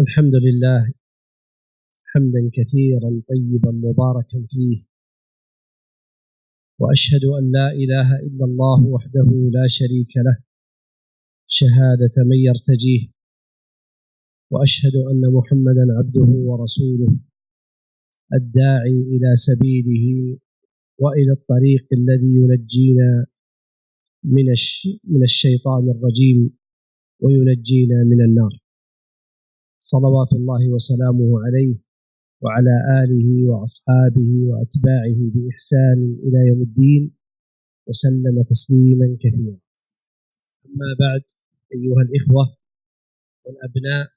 الحمد لله حمدا كثيرا طيبا مباركا فيه، وأشهد أن لا إله إلا الله وحده لا شريك له شهادة من يرتجيه، وأشهد أن محمدا عبده ورسوله الداعي إلى سبيله وإلى الطريق الذي ينجينا من الشيطان الرجيم وينجينا من النار، صلوات الله وسلامه عليه وعلى آله وأصحابه وأتباعه بإحسان إلى يوم الدين، وسلم تسليما كثيرا. أما بعد، أيها الإخوة والأبناء،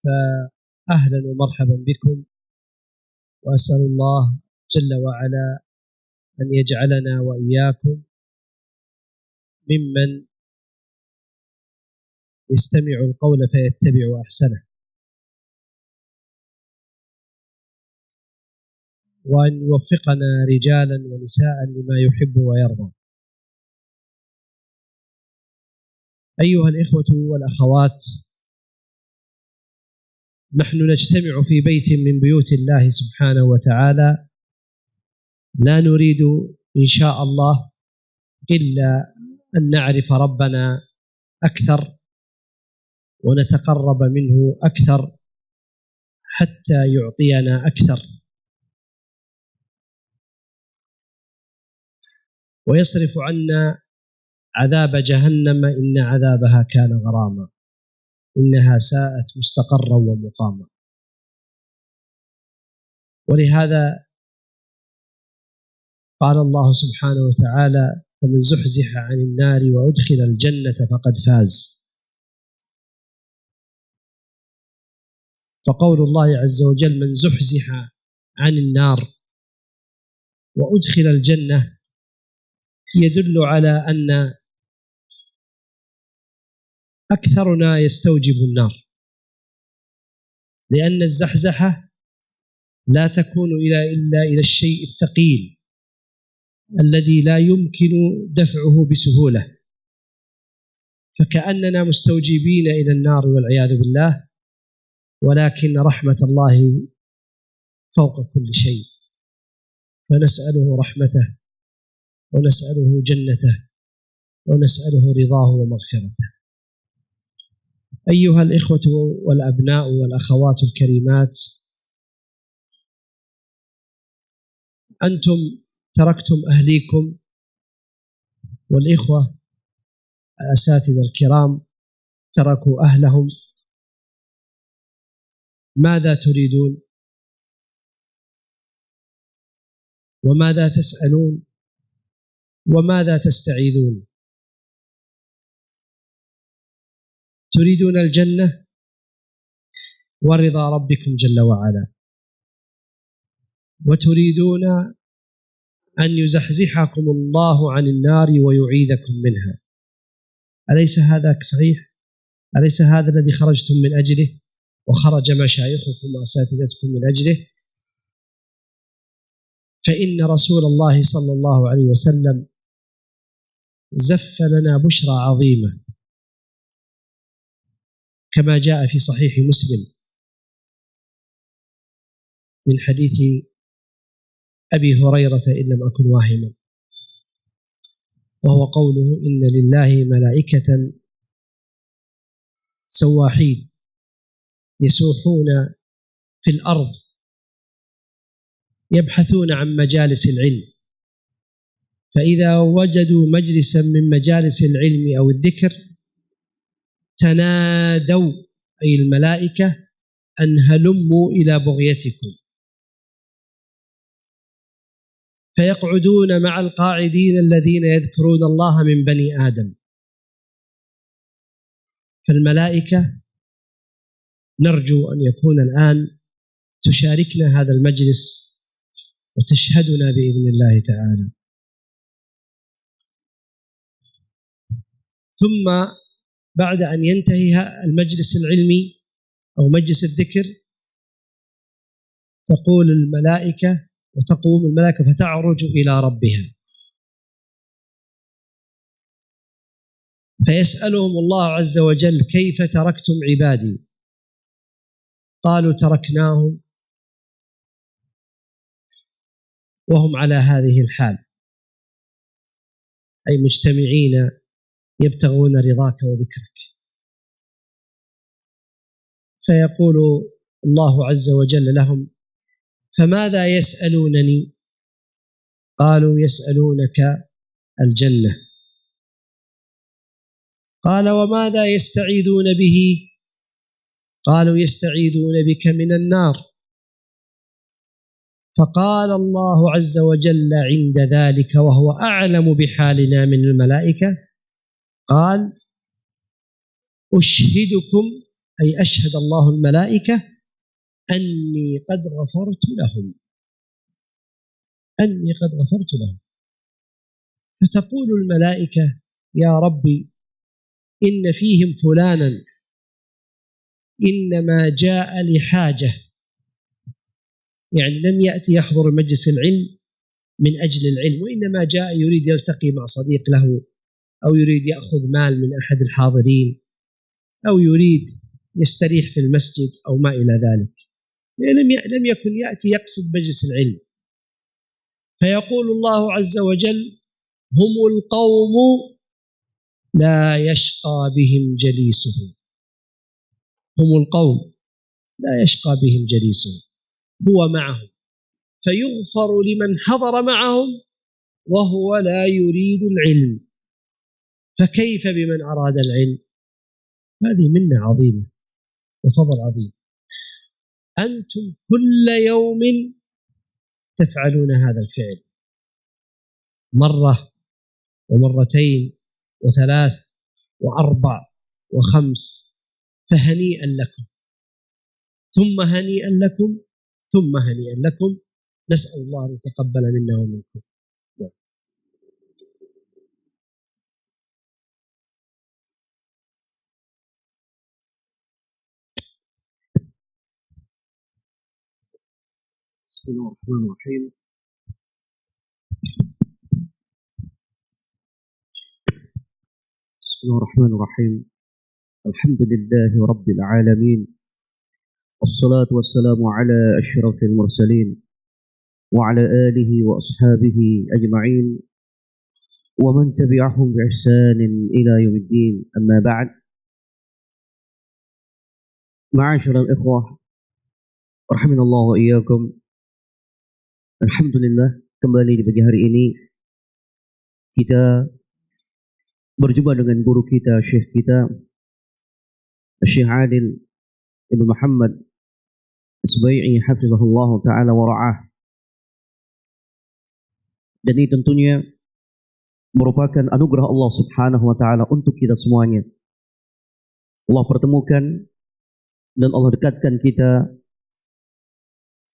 فأهلا ومرحبا بكم، وأسأل الله جل وعلا أن يجعلنا وإياكم ممن يستمع القول فيتبع أحسنه، وأن يوفقنا رجالا ونساء لما يحب ويرضى. أيها الإخوة والأخوات، نحن نجتمع في بيت من بيوت الله سبحانه وتعالى، لا نريد إن شاء الله إلا أن نعرف ربنا أكثر ونتقرب منه أكثر حتى يعطينا أكثر ويصرف عنا عذاب جهنم، إن عذابها كان غراما، إنها ساءت مستقرا ومقاما. ولهذا قال الله سبحانه وتعالى: فمن زحزح عن النار وأدخل الجنة فقد فاز. فقول الله عز وجل من زحزح عن النار وأدخل الجنة يدل على أن أكثرنا يستوجب النار، لأن الزحزحة لا تكون إلا إلى الشيء الثقيل الذي لا يمكن دفعه بسهولة، فكأننا مستوجبين إلى النار والعياذ بالله، ولكن رحمة الله فوق كل شيء، فنسأله رحمته ونسأله جنته ونسأله رضاه ومغفرته. أيها الإخوة والأبناء والأخوات الكريمات، أنتم تركتم أهليكم، والإخوة الأساتذة الكرام تركوا أهلهم، ماذا تريدون؟ وماذا تسألون؟ وماذا تستعيذون؟ تريدون الجنة ورضا ربكم جل وعلا، وتريدون أن يزحزحكم الله عن النار ويعيذكم منها. أليس هذا صحيح؟ أليس هذا الذي خرجتم من أجله وخرج مشايخكم وأساتذتكم من أجله؟ فإن رسول الله صلى الله عليه وسلم زف لنا بشرى عظيمة كما جاء في صحيح مسلم من حديث أبي هريرة إن لم أكن واهما، وهو قوله: إن لله ملائكة سواحين يسوحون في الأرض يبحثون عن مجالس العلم، فإذا وجدوا مجلسا من مجالس العلم أو الذكر تنادوا، أي الملائكة، أن هلموا إلى بغيتكم، فيقعدون مع القاعدين الذين يذكرون الله من بني آدم. فالملائكة نرجو أن يكون الآن تشاركنا هذا المجلس وتشهدنا بإذن الله تعالى. ثم بعد أن ينتهي المجلس العلمي أو مجلس الذكر تقول الملائكة وتقوم الملائكة فتعرج إلى ربها، فيسألهم الله عز وجل: كيف تركتم عبادي؟ قالوا تركناهم وهم على هذه الحال، أي مجتمعين يبتغون رضاك وذكرك. فيقول الله عز وجل لهم: فماذا يسألونني؟ قالوا: يسألونك الجنة. قال: وماذا يستعيذون به؟ قالوا: يستعيذون بك من النار. فقال الله عز وجل عند ذلك وهو أعلم بحالنا من الملائكة، قال: أشهدكم، أي أشهد الله الملائكة، أني قد غفرت لهم، أني قد غفرت لهم. فتقول الملائكة: يا ربي، إن فيهم فلانا إنما جاء لحاجة، يعني لم يأتي يحضر مجلس العلم من أجل العلم، وإنما جاء يريد يلتقي مع صديق له، أو يريد يأخذ مال من أحد الحاضرين، أو يريد يستريح في المسجد أو ما إلى ذلك، لم يكن يأتي يقصد مجلس العلم. فيقول الله عز وجل: هم القوم لا يشقى بهم جليسهم، هم القوم لا يشقى بهم جليسهم، هو معهم، فيغفر لمن حضر معهم وهو لا يريد العلم، فكيف بمن أراد العلم؟ هذه منة عظيمة وفضل عظيم. أنتم كل يوم تفعلون هذا الفعل، مرة ومرتين وثلاث وأربع وخمس، فهنيئا لكم، ثم هنيئا لكم، ثم هنيئا لكم. نسأل الله أن يتقبل منا ومنكم. بسم الله الرحمن الرحيم. بسم الله الرحمن الرحيم. الحمد لله رب العالمين، والصلاة والسلام على أشرف المرسلين وعلى آله وأصحابه أجمعين ومن تبعهم بإحسان إلى يوم الدين. أما بعد، معاشر الإخوة رحمنا الله وإياkum. Alhamdulillah, kembali di pagi hari ini kita berjumpa dengan guru kita, syekh kita, Syekh Adil Ibn Muhammad As-Subai'i hafizahullah ta'ala wa ra'ah. Dan ini tentunya merupakan anugerah Allah subhanahu wa ta'ala untuk kita semuanya. Allah pertemukan dan Allah dekatkan kita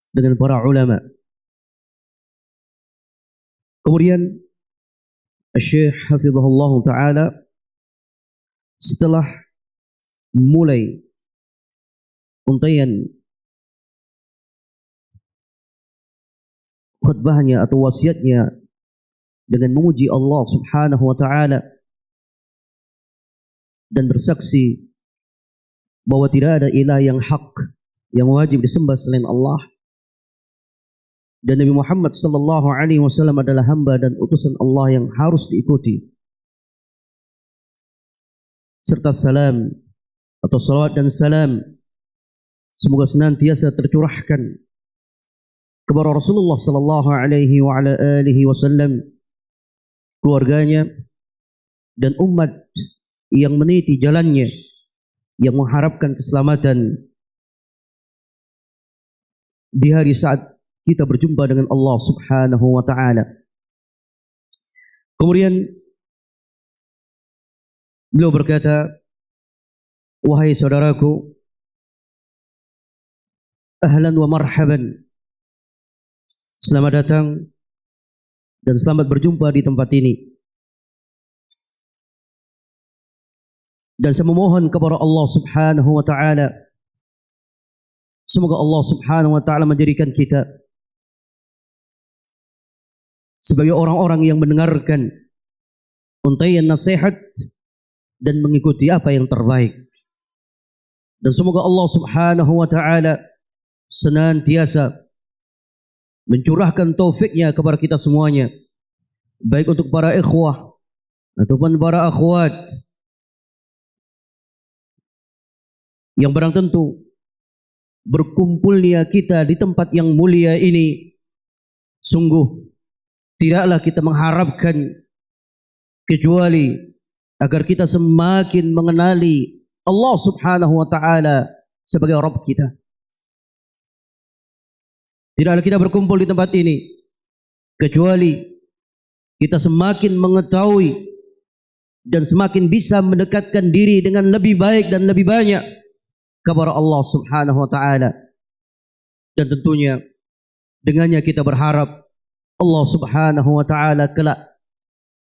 dengan para ulama. Kemudian Syekh hafizahullah ta'ala setelah mulai untaian khutbahnya atau wasiatnya dengan memuji Allah subhanahu wa ta'ala dan bersaksi bahwa tidak ada ilah yang hak yang wajib disembah selain Allah, dan Nabi Muhammad sallallahu alaihi wasallam adalah hamba dan utusan Allah yang harus diikuti, serta salam atau salawat dan salam semoga senantiasa tercurahkan kepada Rasulullah sallallahu alaihi wa ala alihi wasallam, keluarganya dan umat yang meniti jalannya, yang mengharapkan keselamatan di hari saat kita berjumpa dengan Allah subhanahu wa ta'ala. Kemudian beliau berkata, wahai saudaraku, ahlan wa marhaban, selamat datang dan selamat berjumpa di tempat ini. Dan saya memohon kepada Allah subhanahu wa ta'ala, semoga Allah subhanahu wa ta'ala menjadikan kita sebagai orang-orang yang mendengarkan untaian nasihat dan mengikuti apa yang terbaik. Dan semoga Allah Subhanahu wa taala senantiasa mencurahkan taufiknya kepada kita semuanya, baik untuk para ikhwah ataupun para akhwat, yang barang tentu berkumpulnya kita di tempat yang mulia ini sungguh tidaklah kita mengharapkan kecuali agar kita semakin mengenali Allah Subhanahu wa taala sebagai Rabb kita. Tidaklah kita berkumpul di tempat ini kecuali kita semakin mengetahui dan semakin bisa mendekatkan diri dengan lebih baik dan lebih banyak kepada Allah Subhanahu wa taala. Dan tentunya dengannya kita berharap Allah Subhanahu wa taala kelak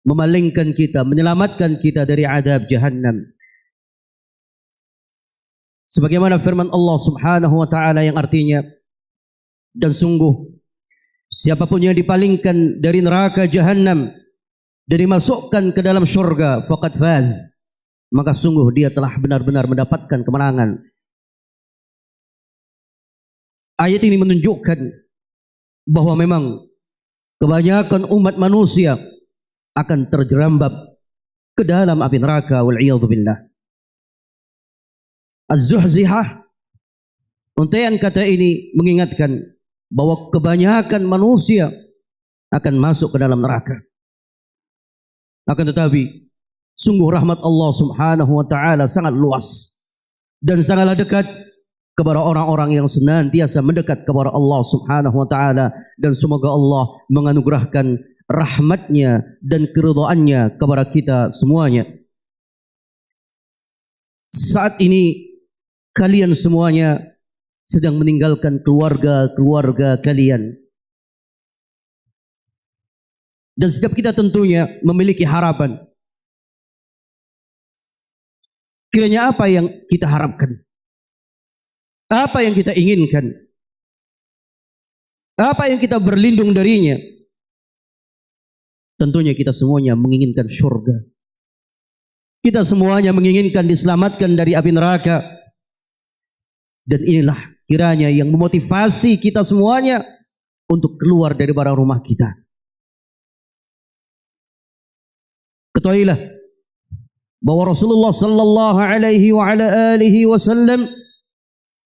memalingkan kita, menyelamatkan kita dari azab jahannam. Sebagaimana firman Allah Subhanahu wa taala yang artinya, dan sungguh siapapun yang dipalingkan dari neraka jahannam dan dimasukkan ke dalam syurga, faqad faz, maka sungguh dia telah benar-benar mendapatkan kemenangan. Ayat ini menunjukkan bahwa memang kebanyakan umat manusia akan terjerambab ke dalam api neraka, wal-'iyadzu billah. Az-Zuhzihah, untaian kata ini mengingatkan bahwa kebanyakan manusia akan masuk ke dalam neraka. Akan tetapi sungguh rahmat Allah Subhanahu wa taala sangat luas dan sangatlah dekat kepada orang-orang yang senantiasa mendekat kepada Allah Subhanahu wa taala, dan semoga Allah menganugerahkan rahmatnya dan keridhaannya kepada kita semuanya. Saat ini kalian semuanya sedang meninggalkan keluarga-keluarga kalian, dan setiap kita tentunya memiliki harapan. Kiranya apa yang kita harapkan? Apa yang kita inginkan? Apa yang kita berlindung darinya? Tentunya kita semuanya menginginkan syurga. Kita semuanya menginginkan diselamatkan dari api neraka. Dan inilah kiranya yang memotivasi kita semuanya untuk keluar dari barang rumah kita. Ketahuilah bahwa Rasulullah sallallahu alaihi wa ala alihi wasallam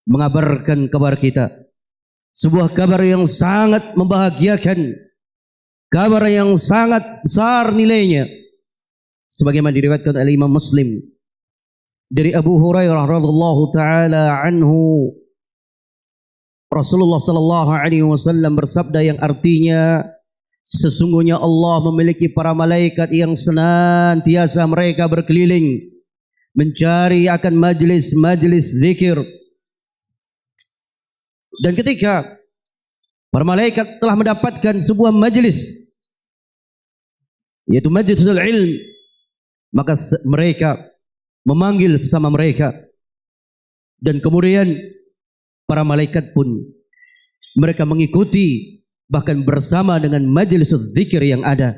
mengabarkan kepada kita sebuah kabar yang sangat membahagiakan, kabar yang sangat besar nilainya, sebagaimana diriwayatkan oleh Imam Muslim dari Abu Hurairah radhiyallahu taala anhu. Rasulullah sallallahu alaihi wasallam bersabda yang artinya, sesungguhnya Allah memiliki para malaikat yang senantiasa mereka berkeliling mencari akan majlis-majlis zikir. Dan ketika para malaikat telah mendapatkan sebuah majlis, yaitu majlisul ilm, maka mereka memanggil sesama mereka, dan kemudian para malaikat pun mereka mengikuti bahkan bersama dengan majlisul zikir yang ada.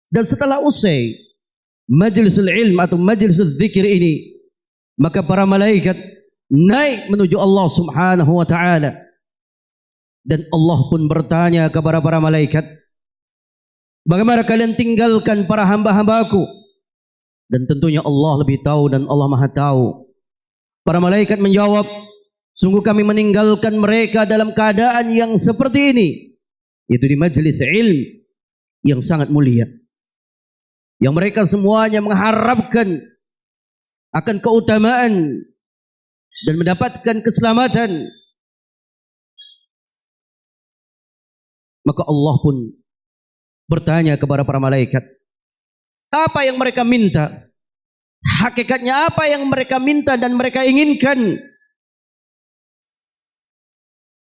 Dan setelah usai majlisul ilm atau majlisul zikir ini, maka para malaikat naik menuju Allah Subhanahu wa taala, dan Allah pun bertanya kepada para malaikat, bagaimana kalian tinggalkan para hamba-hambaku? Dan tentunya Allah lebih tahu dan Allah Maha tahu. Para malaikat menjawab, sungguh kami meninggalkan mereka dalam keadaan yang seperti ini, yaitu di majlis ilm yang sangat mulia, yang mereka semuanya mengharapkan akan keutamaan dan mendapatkan keselamatan. Maka Allah pun bertanya kepada para malaikat, apa yang mereka minta? Hakikatnya apa yang mereka minta dan mereka inginkan?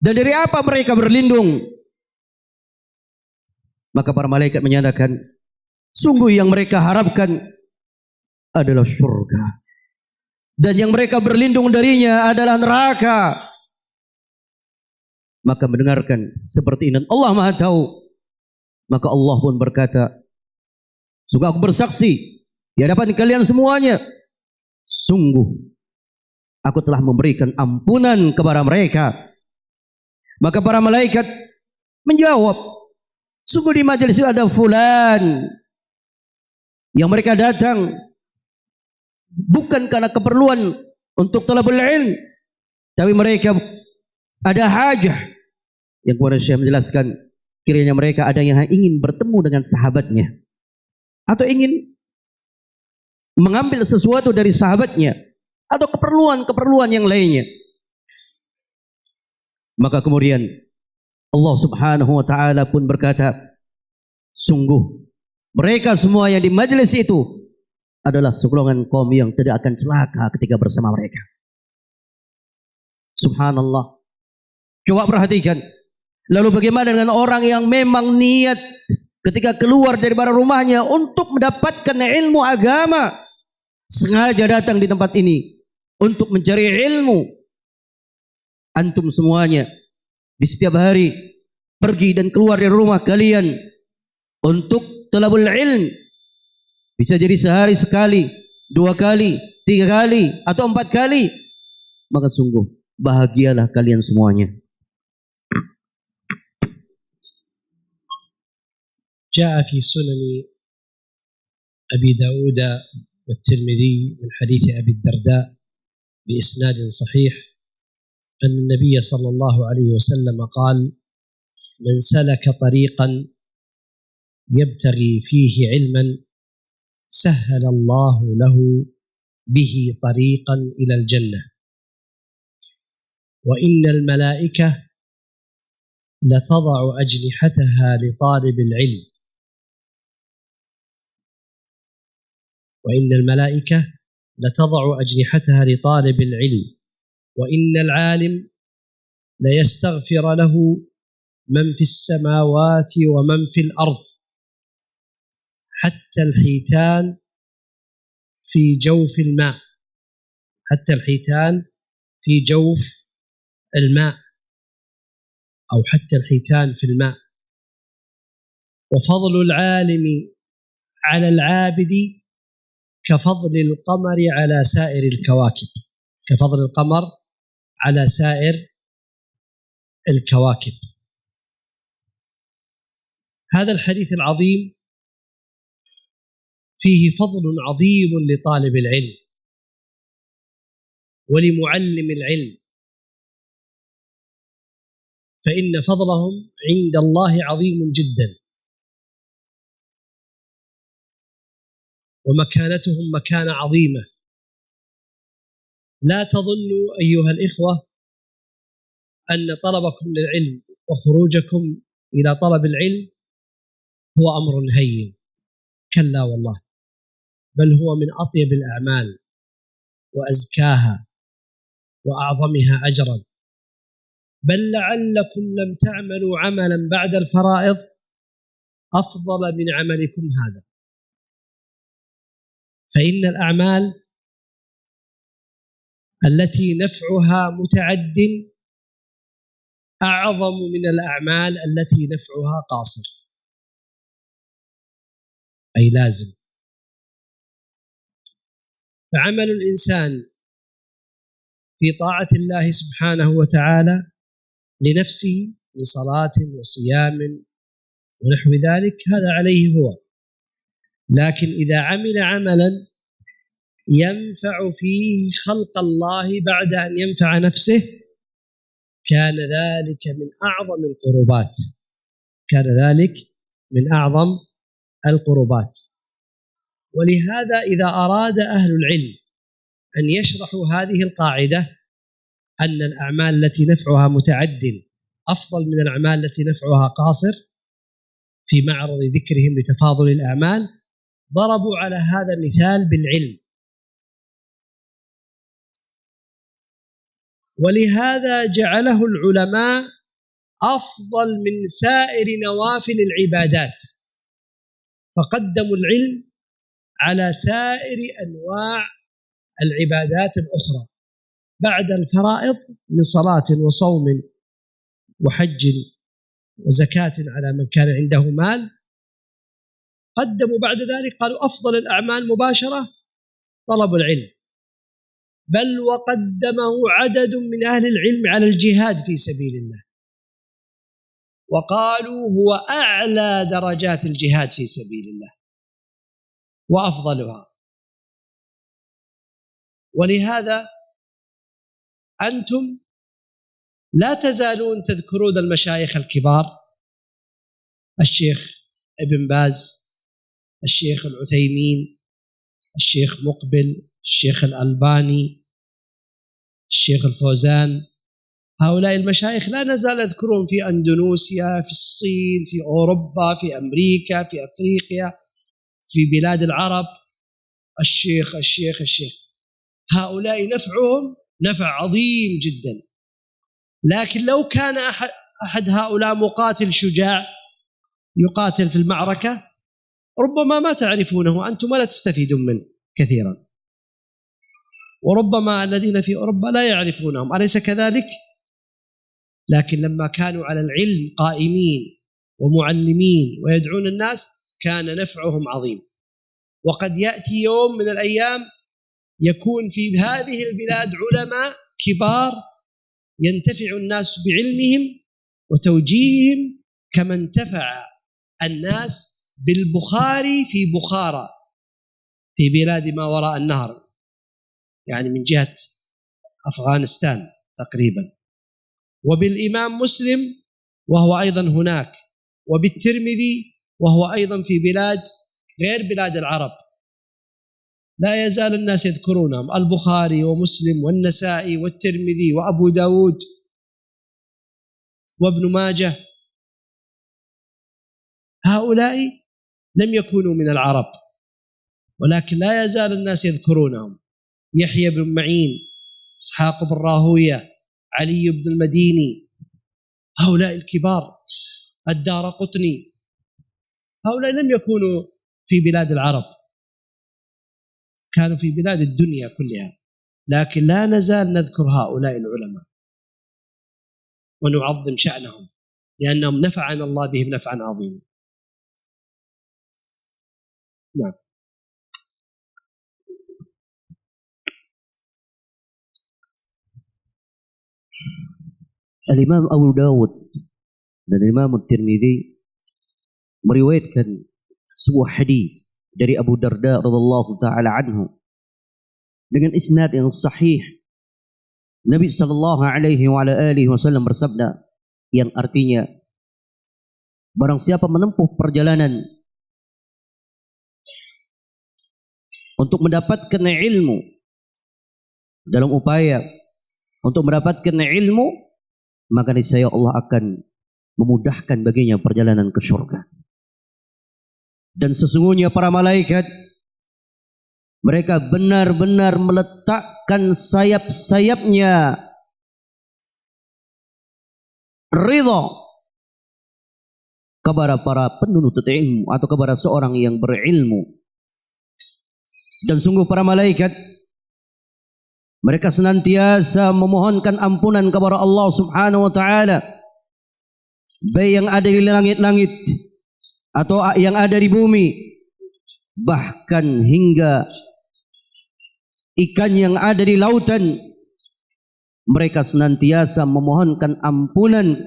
Dan dari apa mereka berlindung? Maka para malaikat menyatakan, sungguh yang mereka harapkan adalah surga, dan yang mereka berlindung darinya adalah neraka. Maka mendengarkan seperti ini, Allah Maha tahu, maka Allah pun berkata, sungguh aku bersaksi di hadapan kalian semuanya sungguh aku telah memberikan ampunan kepada mereka. Maka para malaikat menjawab, sungguh di majelis itu ada fulan yang mereka datang bukan karena keperluan untuk talabul ilm, tapi mereka ada hajah. Yang kemudian Syekh menjelaskan, kiranya mereka ada yang ingin bertemu dengan sahabatnya atau ingin mengambil sesuatu dari sahabatnya atau keperluan-keperluan yang lainnya. Maka kemudian Allah Subhanahu wa taala pun berkata, sungguh mereka semua yang di majelis itu adalah segolongan kaum yang tidak akan celaka ketika bersama mereka. Subhanallah. Coba perhatikan. Lalu bagaimana dengan orang yang memang niat ketika keluar dari rumahnya untuk mendapatkan ilmu agama, sengaja datang di tempat ini untuk mencari ilmu. Antum semuanya di setiap hari pergi dan keluar dari rumah kalian untuk talabul ilm. Bisa jadi sehari sekali, 2 kali, 3 kali, atau 4 kali. Maka sungguh bahagialah kalian semuanya. جاء في سنن أبي داود والترمذي من حديث أبي الدرداء بإسناد صحيح أن النبي صلى الله عليه وسلم قال: من سلك طريقا يبتغي فيه علما سهل الله له به طريقا إلى الجنة، وإن الملائكة لتضع أجنحتها لطالب العلم، وإن الملائكة لتضع أجنحتها لطالب العلم، وإن العالم ليستغفر له من في السماوات ومن في الأرض، حتى الحيتان في جوف الماء، حتى الحيتان في جوف الماء، أو حتى الحيتان في الماء. وفضل العالم على العابد كفضل القمر على سائر الكواكب، كفضل القمر على سائر الكواكب. هذا الحديث العظيم فيه فضل عظيم لطالب العلم ولمعلم العلم، فإن فضلهم عند الله عظيم جدا، ومكانتهم مكانة عظيمة. لا تظنوا أيها الإخوة أن طلبكم للعلم وخروجكم إلى طلب العلم هو أمر هين، كلا والله، بل هو من أطيب الأعمال وأزكاها وأعظمها أجرا، بل لعلكم لم تعملوا عملا بعد الفرائض أفضل من عملكم هذا. فإن الأعمال التي نفعها متعد أعظم من الأعمال التي نفعها قاصر، أي لازم. فعمل الإنسان في طاعة الله سبحانه وتعالى لنفسه من صلاة وصيام ونحو ذلك هذا عليه هو، لكن إذا عمل عملا ينفع فيه خلق الله بعد أن ينفع نفسه كان ذلك من أعظم القربات، كان ذلك من أعظم القربات. ولهذا إذا أراد أهل العلم أن يشرحوا هذه القاعدة أن الأعمال التي نفعها متعد أفضل من الأعمال التي نفعها قاصر في معرض ذكرهم لتفاضل الأعمال، ضربوا على هذا مثال بالعلم. ولهذا جعله العلماء أفضل من سائر نوافل العبادات، فقدموا العلم على سائر أنواع العبادات الأخرى بعد الفرائض من صلاة وصوم وحج وزكاة على من كان عنده مال. قدموا بعد ذلك قالوا أفضل الأعمال مباشرة طلب العلم، بل وقدمه عدد من أهل العلم على الجهاد في سبيل الله، وقالوا هو أعلى درجات الجهاد في سبيل الله وأفضلها. ولهذا أنتم لا تزالون تذكرون المشايخ الكبار، الشيخ ابن باز، الشيخ العثيمين، الشيخ مقبل، الشيخ الألباني، الشيخ الفوزان. هؤلاء المشايخ لا نزال نذكرهم في أندونيسيا، في الصين، في أوروبا، في أمريكا، في أفريقيا، في بلاد العرب. الشيخ هؤلاء نفعهم نفع عظيم جدا. لكن لو كان أحد هؤلاء مقاتل شجاع يقاتل في المعركة ربما ما تعرفونه أنتم ولا تستفيدون منه كثيرا، وربما الذين في أوروبا لا يعرفونهم، أليس كذلك؟ لكن لما كانوا على العلم قائمين ومعلمين ويدعون الناس كان نفعهم عظيم. وقد يأتي يوم من الأيام يكون في هذه البلاد علماء كبار ينتفع الناس بعلمهم وتوجيههم كما انتفع الناس بالبخاري في بخارى في بلاد ما وراء النهر، يعني من جهة أفغانستان تقريبا، وبالإمام مسلم وهو أيضا هناك، وبالترمذي وهو أيضا في بلاد غير بلاد العرب. لا يزال الناس يذكرونهم، البخاري ومسلم والنسائي والترمذي وأبو داود وابن ماجه. هؤلاء لم يكونوا من العرب ولكن لا يزال الناس يذكرونهم، يحيى بن معين، إسحاق بن راهوية، علي بن المديني، هؤلاء الكبار، الدارقطني، هؤلاء لم يكونوا في بلاد العرب، كانوا في بلاد الدنيا كلها. لكن لا نزال نذكر هؤلاء العلماء ونعظم شأنهم لأنهم نفعنا الله بهم نفعا عظيما. نعم. Al-Imam Abu Dawud dan Imam Tirmidzi meriwayatkan sebuah hadis dari Abu Darda radhiyallahu taala anhu dengan isnad yang sahih. Nabi sallallahu alaihi wa ala alihi wasallam bersabda yang artinya, barang siapa menempuh perjalanan untuk mendapatkan ilmu, dalam upaya untuk mendapatkan ilmu, maka niscaya Allah akan memudahkan baginya perjalanan ke surga. Dan sesungguhnya para malaikat mereka benar-benar meletakkan sayap-sayapnya ridha kepada para penuntut ilmu atau kepada seorang yang berilmu. Dan sungguh para malaikat mereka senantiasa memohonkan ampunan kepada Allah Subhanahu wa taala, baik yang ada di langit-langit atau yang ada di bumi, bahkan hingga ikan yang ada di lautan. Mereka senantiasa memohonkan ampunan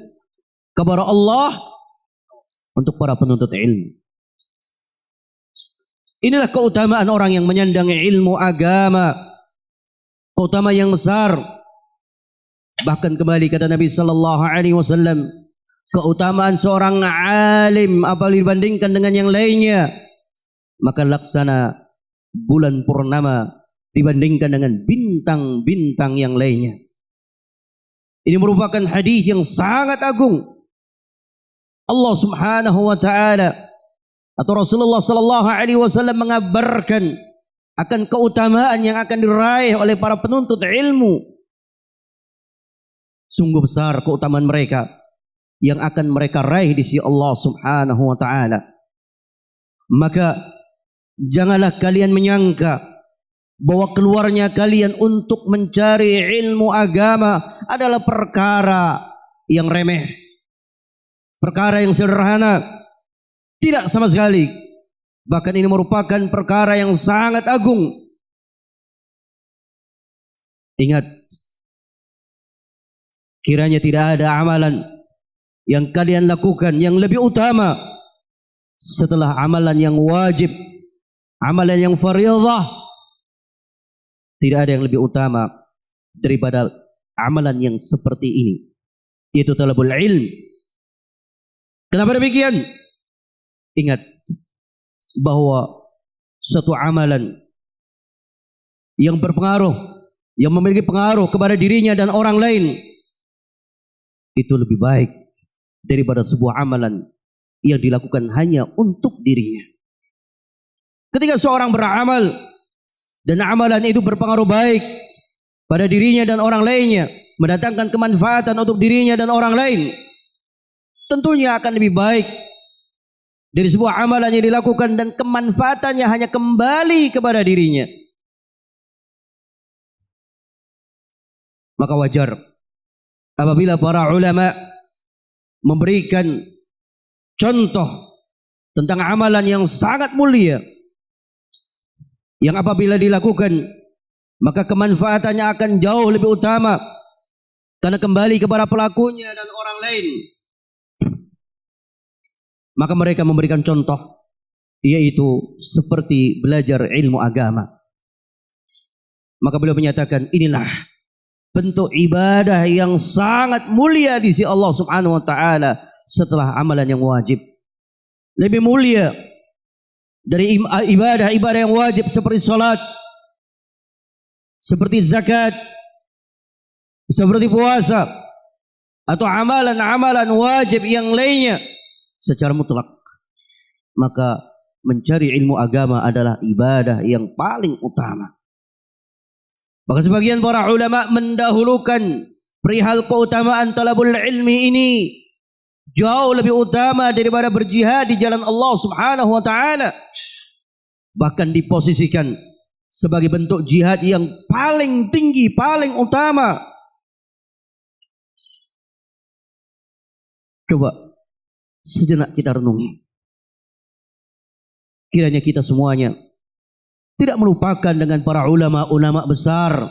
kepada Allah untuk para penuntut ilmu. Inilah keutamaan orang yang menyandang ilmu agama, keutamaan yang besar. Bahkan kembali kata Nabi sallallahu alaihi wasallam, keutamaan seorang alim apabila dibandingkan dengan yang lainnya, maka laksana bulan purnama dibandingkan dengan bintang-bintang yang lainnya. Ini merupakan hadis yang sangat agung. Allah Subhanahu wa taala atau Rasulullah sallallahu alaihi wasallam mengabarkan akan keutamaan yang akan diraih oleh para penuntut ilmu. Sungguh besar keutamaan mereka yang akan mereka raih di sisi Allah Subhanahu wa taala. Maka janganlah kalian menyangka bahwa keluarnya kalian untuk mencari ilmu agama adalah perkara yang remeh, perkara yang sederhana. Tidak sama sekali. Bahkan ini merupakan perkara yang sangat agung. Ingat, kiranya tidak ada amalan yang kalian lakukan yang lebih utama setelah amalan yang wajib, amalan yang fardhah. Tidak ada yang lebih utama daripada amalan yang seperti ini, yaitu talabul ilm. Kenapa demikian? Ingat bahwa suatu amalan yang berpengaruh, yang memiliki pengaruh kepada dirinya dan orang lain, itu lebih baik daripada sebuah amalan yang dilakukan hanya untuk dirinya. Ketika seorang beramal dan amalan itu berpengaruh baik pada dirinya dan orang lainnya, mendatangkan kemanfaatan untuk dirinya dan orang lain, tentunya akan lebih baik dari sebuah amalan yang dilakukan dan kemanfaatannya hanya kembali kepada dirinya. Maka wajar apabila para ulama memberikan contoh tentang amalan yang sangat mulia, yang apabila dilakukan maka kemanfaatannya akan jauh lebih utama karena kembali kepada pelakunya dan orang lain. Maka mereka memberikan contoh, yaitu seperti belajar ilmu agama. Maka beliau menyatakan, inilah bentuk ibadah yang sangat mulia di sisi Allah Subhanahu wa taala setelah amalan yang wajib. Lebih mulia dari ibadah-ibadah yang wajib seperti salat, seperti zakat, seperti puasa, atau amalan-amalan wajib yang lainnya secara mutlak. Maka mencari ilmu agama adalah ibadah yang paling utama. Maka sebagian para ulama mendahulukan perihal keutamaan talabul ilmi ini jauh lebih utama daripada berjihad di jalan Allah Subhanahu wa taala. Bahkan diposisikan sebagai bentuk jihad yang paling tinggi, paling utama. Coba sejenak kita renungi. Kiranya kita semuanya tidak melupakan dengan para ulama-ulama besar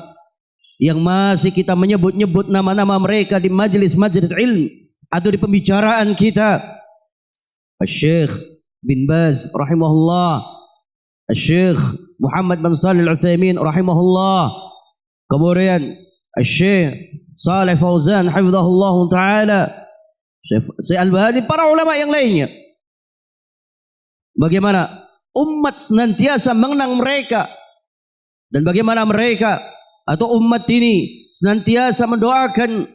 yang masih kita menyebut-nyebut nama-nama mereka di majlis-majlis ilmu atau di pembicaraan kita. Syekh bin Baz rahimahullah, Syekh Muhammad bin Shalih Al-Utsaimin rahimahullah, kemudian Syekh Shalih Fauzan hafizahullah taala, Syekh Albani, para ulama yang lainnya. Bagaimana umat senantiasa mengenang mereka, dan bagaimana mereka atau umat ini senantiasa mendoakan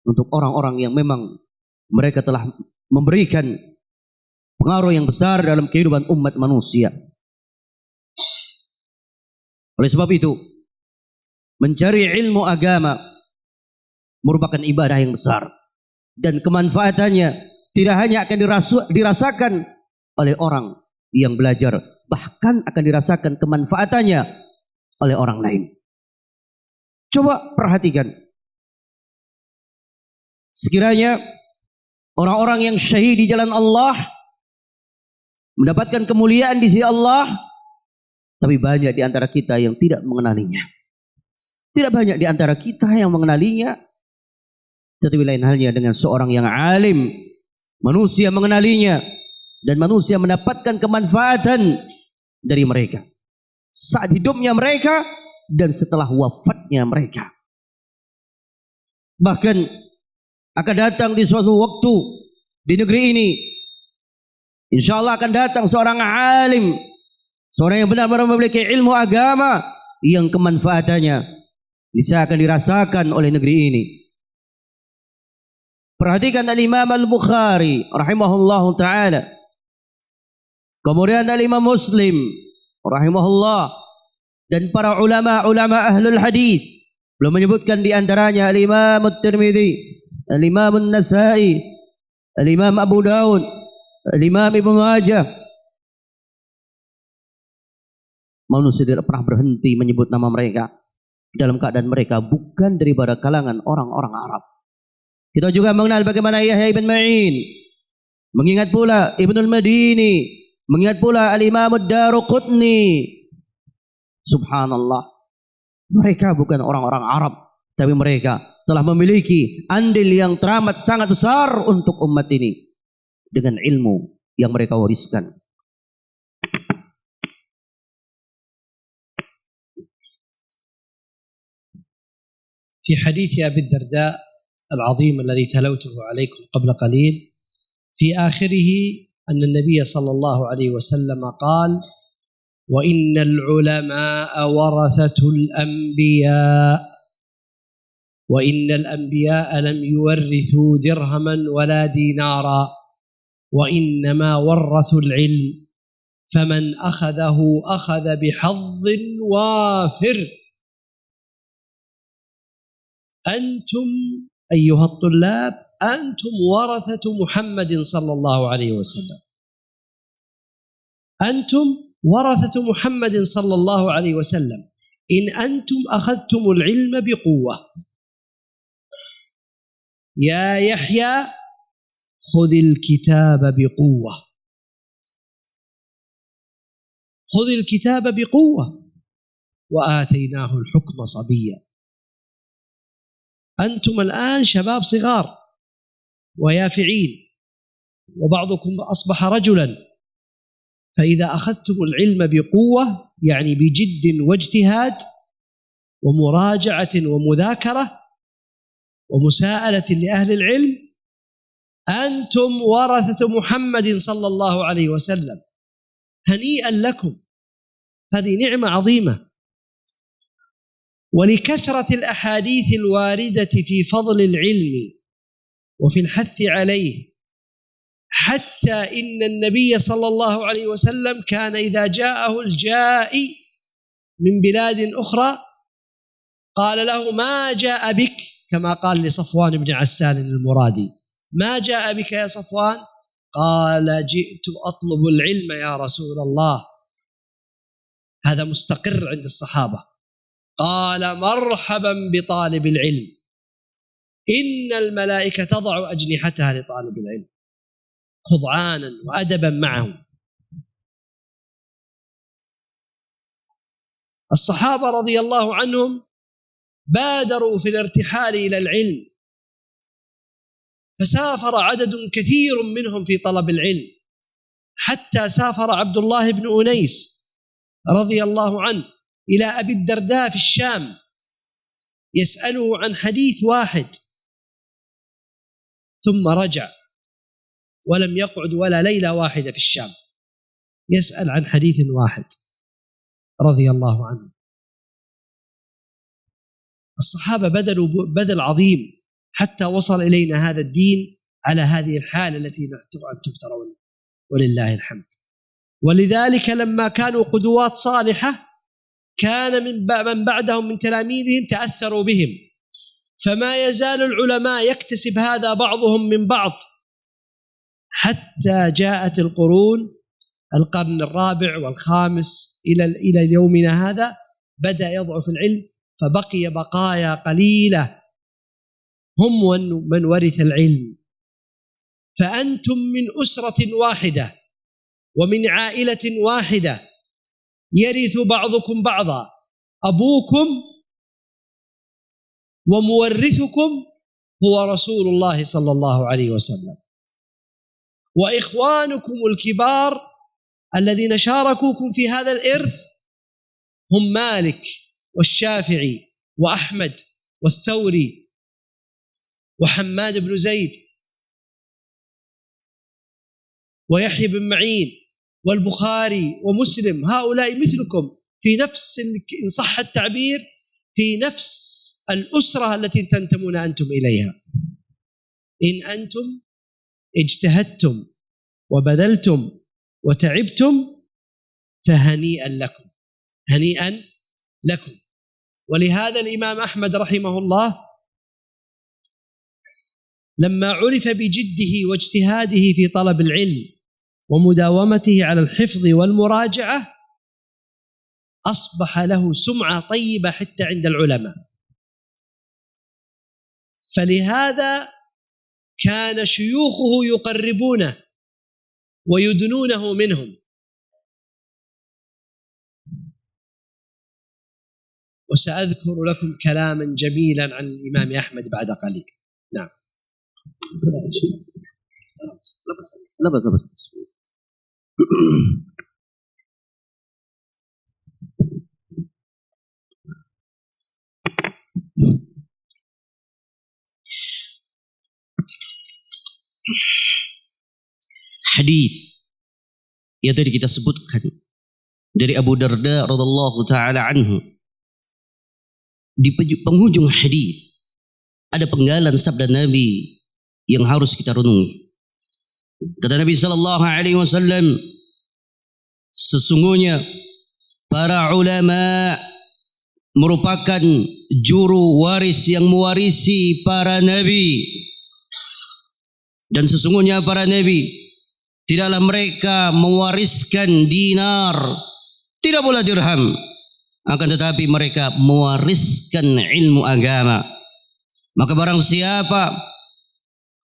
untuk orang-orang yang memang mereka telah memberikan pengaruh yang besar dalam kehidupan umat manusia. Oleh sebab itu, mencari ilmu agama merupakan ibadah yang besar, dan kemanfaatannya tidak hanya akan dirasakan oleh orang yang belajar, bahkan akan dirasakan kemanfaatannya oleh orang lain. Coba perhatikan, sekiranya orang-orang yang syahid di jalan Allah mendapatkan kemuliaan di sisi Allah, tapi banyak di antara kita yang tidak mengenalinya. Tidak banyak di antara kita yang mengenalinya. Tetapi lain halnya dengan seorang yang alim, manusia mengenalinya dan manusia mendapatkan kemanfaatan dari mereka saat hidupnya mereka dan setelah wafatnya mereka. Bahkan akan datang di suatu waktu di negeri ini, insya Allah akan datang seorang alim, seorang yang benar-benar memiliki ilmu agama yang kemanfaatannya bisa akan dirasakan oleh negeri ini. Perhatikan Al-Imam Al-Bukhari rahimahullahu ta'ala, kemudian Al-Imam Muslim rahimahullah, dan para ulama-ulama ahlul hadis. Belum menyebutkan di antaranya Al-Imam At-Tirmidzi, Al-Imam An-Nasa'i, Al-Imam Abu Daud, Al-Imam Ibnu Majah. Manusia tidak pernah berhenti menyebut nama mereka dalam keadaan mereka bukan daripada kalangan orang-orang Arab. Kita juga mengenal bagaimana Yahya ibn Ma'in, mengingat pula Ibnul Madini, mengingat pula Al-Imam Ad-Daruqutni. Subhanallah, Mereka bukan orang-orang Arab, tapi mereka telah memiliki andil yang teramat sangat besar untuk umat ini dengan ilmu yang mereka wariskan. في حديث أبي الدرداء العظيم الذي تلوته عليكم قبل قليل في آخره أن النبي صلى الله عليه وسلم قال: وإن العلماء ورثة الأنبياء وإن الأنبياء لم يورثوا درهما ولا دينارا وإنما ورثوا العلم فمن أخذه أخذ بحظ وافر. أنتم أيها الطلاب أنتم ورثة محمد صلى الله عليه وسلم، أنتم ورثة محمد صلى الله عليه وسلم إن أنتم أخذتم العلم بقوة. يا يحيى خذ الكتاب بقوة، خذ الكتاب بقوة وآتيناه الحكم صبيا. أنتم الآن شباب صغار ويافعين وبعضكم أصبح رجلا، فإذا أخذتم العلم بقوة يعني بجد واجتهاد ومراجعة ومذاكرة ومساءلة لأهل العلم، أنتم ورثة محمد صلى الله عليه وسلم، هنيئا لكم، هذه نعمة عظيمة. ولكثرة الأحاديث الواردة في فضل العلم وفي الحث عليه، حتى إن النبي صلى الله عليه وسلم كان إذا جاءه الجائي من بلاد أخرى قال له: ما جاء بك؟ كما قال لصفوان بن عسال المرادي: ما جاء بك يا صفوان؟ قال: جئت أطلب العلم يا رسول الله. هذا مستقر عند الصحابة. قال: مرحبا بطالب العلم، إن الملائكة تضع أجنحتها لطالب العلم، خضعانا وأدبا معه. الصحابة رضي الله عنهم بادروا في الارتحال إلى العلم، فسافر عدد كثير منهم في طلب العلم، حتى سافر عبد الله بن أنيس رضي الله عنه إلى أبي الدرداء في الشام يسأله عن حديث واحد، ثم رجع ولم يقعد ولا ليلة واحدة في الشام يسأل عن حديث واحد رضي الله عنه. الصحابة بذلوا بذل عظيم حتى وصل إلينا هذا الدين على هذه الحالة التي أنتم ترون، ولله الحمد. ولذلك لما كانوا قدوات صالحة كان من بعدهم من تلاميذهم تأثروا بهم، فما يزال العلماء يكتسب هذا بعضهم من بعض، حتى جاءت القرن الرابع والخامس إلى يومنا هذا بدأ يضعف العلم، فبقي بقايا قليلة هم من ورث العلم. فأنتم من أسرة واحدة ومن عائلة واحدة يرث بعضكم بعضا، أبوكم ومورثكم هو رسول الله صلى الله عليه وسلم، وإخوانكم الكبار الذين شاركوكم في هذا الإرث هم مالك والشافعي وأحمد والثوري وحماد بن زيد ويحيى بن معين والبخاري ومسلم، هؤلاء مثلكم في نفس، إن صح التعبير، في نفس الأسرة التي تنتمون أنتم إليها. إن أنتم اجتهدتم وبذلتم وتعبتم فهنيئا لكم، هنيئا لكم. ولهذا الإمام أحمد رحمه الله لما عرف بجده واجتهاده في طلب العلم ومداومته على الحفظ والمراجعة أصبح له سمعة طيبة حتى عند العلماء. فلهذا كان شيوخه يقربونه ويدنونه منهم. وسأذكر لكم كلاما جميلا عن الإمام أحمد بعد قليل. نعم. لا بس hadis yang tadi kita sebutkan dari Abu Darda radhiyallahu taala anhu. Di penghujung hadis ada penggalan sabda Nabi yang harus kita renungi. Kata Nabi sallallahu alaihi wasallam, sesungguhnya para ulama merupakan juru waris yang mewarisi para nabi, dan sesungguhnya para nabi tidaklah mereka mewariskan dinar, tidak pula dirham, akan tetapi mereka mewariskan ilmu agama. Maka barang siapa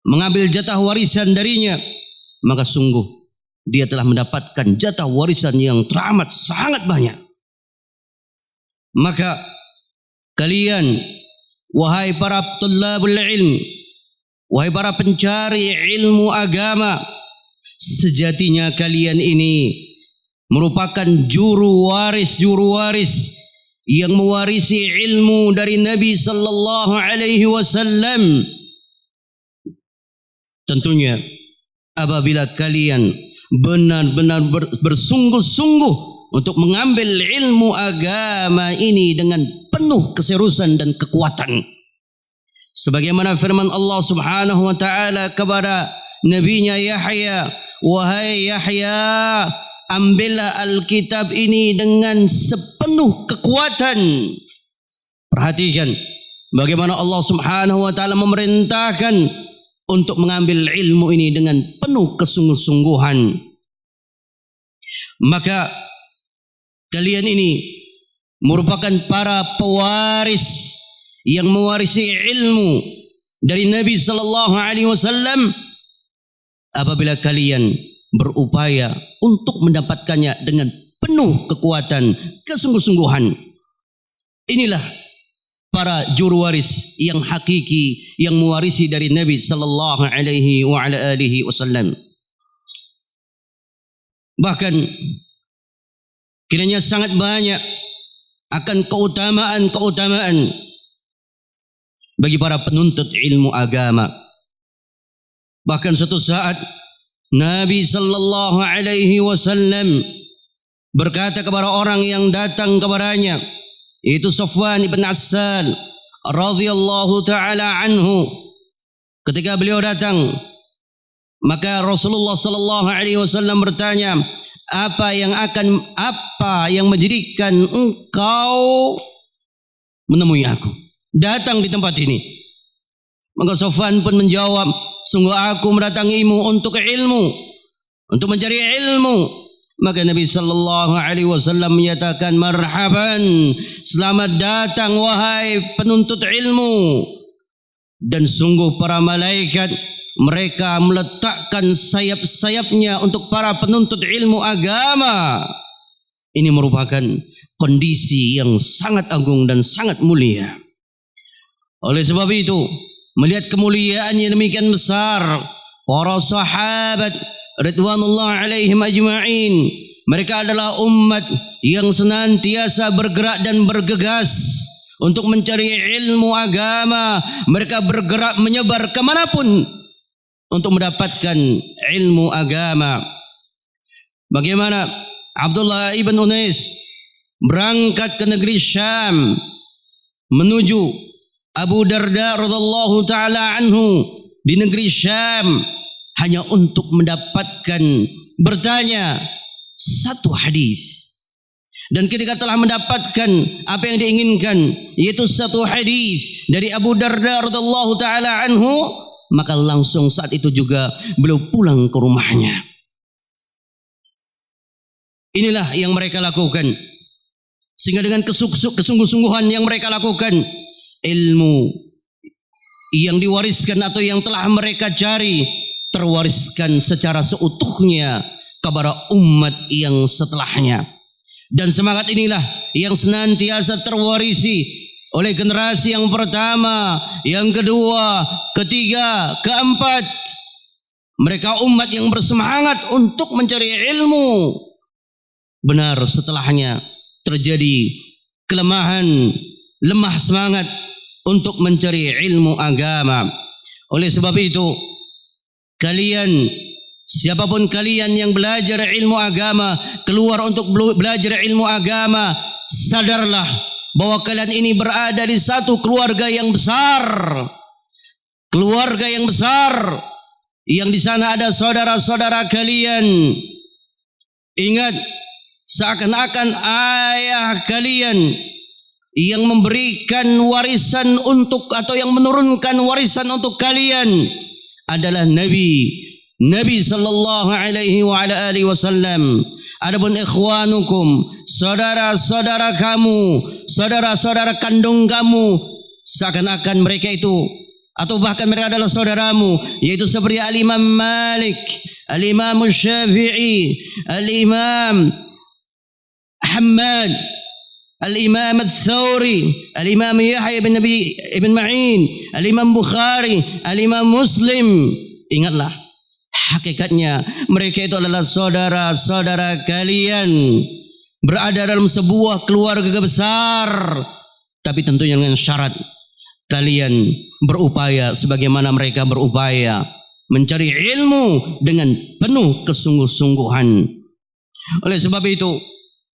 mengambil jatah warisan darinya, maka sungguh dia telah mendapatkan jatah warisan yang teramat sangat banyak. Maka kalian, wahai para tullabul ilm, wahai para pencari ilmu agama, sejatinya kalian ini merupakan juru waris yang mewarisi ilmu dari Nabi sallallahu alaihi wasallam. Tentunya apabila kalian benar-benar bersungguh-sungguh untuk mengambil ilmu agama ini dengan penuh keseriusan dan kekuatan, sebagaimana firman Allah Subhanahu wa taala kepada nabinya Yahya, wahai Yahya, ambillah Alkitab ini dengan sepenuh kekuatan. Perhatikan bagaimana Allah Subhanahu wa taala memerintahkan untuk mengambil ilmu ini dengan penuh kesungguh-sungguhan. Maka kalian ini merupakan para pewaris yang mewarisi ilmu dari Nabi sallallahu alaihi wasallam. Apabila kalian berupaya untuk mendapatkannya dengan penuh kekuatan, kesungguh-sungguhan, inilah para juru waris yang hakiki yang mewarisi dari Nabi sallallahu alaihi wa ala alihi wasallam. Bahkan kiranya sangat banyak akan keutamaan-keutamaan bagi para penuntut ilmu agama. Bahkan suatu saat Nabi sallallahu alaihi wasallam berkata kepada orang yang datang kepadanya, yaitu Safwan ibn Assal radhiyallahu taala anhu. Ketika beliau datang, maka Rasulullah sallallahu alaihi wasallam bertanya, apa yang menjadikan engkau menemui aku, datang di tempat ini? Maka Safwan pun menjawab, sungguh aku mendatangimu untuk ilmu, untuk mencari ilmu. Maka Nabi sallallahu alaihi wasallam menyatakan, marhaban, selamat datang wahai penuntut ilmu. Dan sungguh para malaikat mereka meletakkan sayap-sayapnya untuk para penuntut ilmu agama. Ini merupakan kondisi yang sangat agung dan sangat mulia. Oleh sebab itu, melihat kemuliaan yang demikian besar, para sahabat ridwanullah alaihim ajma'in, mereka adalah umat yang senantiasa bergerak dan bergegas untuk mencari ilmu agama. Mereka bergerak menyebar kemanapun untuk mendapatkan ilmu agama. Bagaimana Abdullah ibn Unais berangkat ke negeri Syam menuju Abu Darda radhiyallahu taala anhu di negeri Syam hanya untuk mendapatkan bertanya satu hadis. Dan ketika telah mendapatkan apa yang diinginkan, yaitu satu hadis dari Abu Darda radhiyallahu taala anhu, maka langsung saat itu juga beliau pulang ke rumahnya. Inilah yang mereka lakukan. Sehingga dengan kesungguh-sungguhan yang mereka lakukan, ilmu yang diwariskan atau yang telah mereka cari terwariskan secara seutuhnya kepada umat yang setelahnya. Dan semangat inilah yang senantiasa terwarisi oleh generasi yang pertama, yang kedua, ketiga, keempat. Mereka umat yang bersemangat untuk mencari ilmu. Benar, setelahnya terjadi kelemahan, lemah semangat untuk mencari ilmu agama. Oleh sebab itu, kalian, siapapun kalian yang belajar ilmu agama, keluar untuk belajar ilmu agama, sadarlah bahwa kalian ini berada di satu keluarga yang besar. Keluarga yang besar, yang di sana ada saudara-saudara kalian. Ingat, seakan-akan ayah kalian yang memberikan warisan untuk, atau yang menurunkan warisan untuk kalian adalah Nabi sallallahu alaihi wa ala alihi wasallam. Adapun ikhwanukum, saudara-saudara kamu, saudara-saudara kandung kamu, seakan-akan mereka itu, atau bahkan mereka adalah saudaramu, yaitu seperti Al-Imam Malik, Al-Imam Syafi'i, Al-Imam Ahmad, Al-Imam Al-Thawri, Al-Imam Yahya ibn Ma'in, Al-Imam Bukhari, Al-Imam Muslim. Ingatlah, hakikatnya mereka itu adalah saudara-saudara kalian, berada dalam sebuah keluarga besar. Tapi tentunya dengan syarat kalian berupaya sebagaimana mereka berupaya mencari ilmu dengan penuh kesungguh-sungguhan. Oleh sebab itu,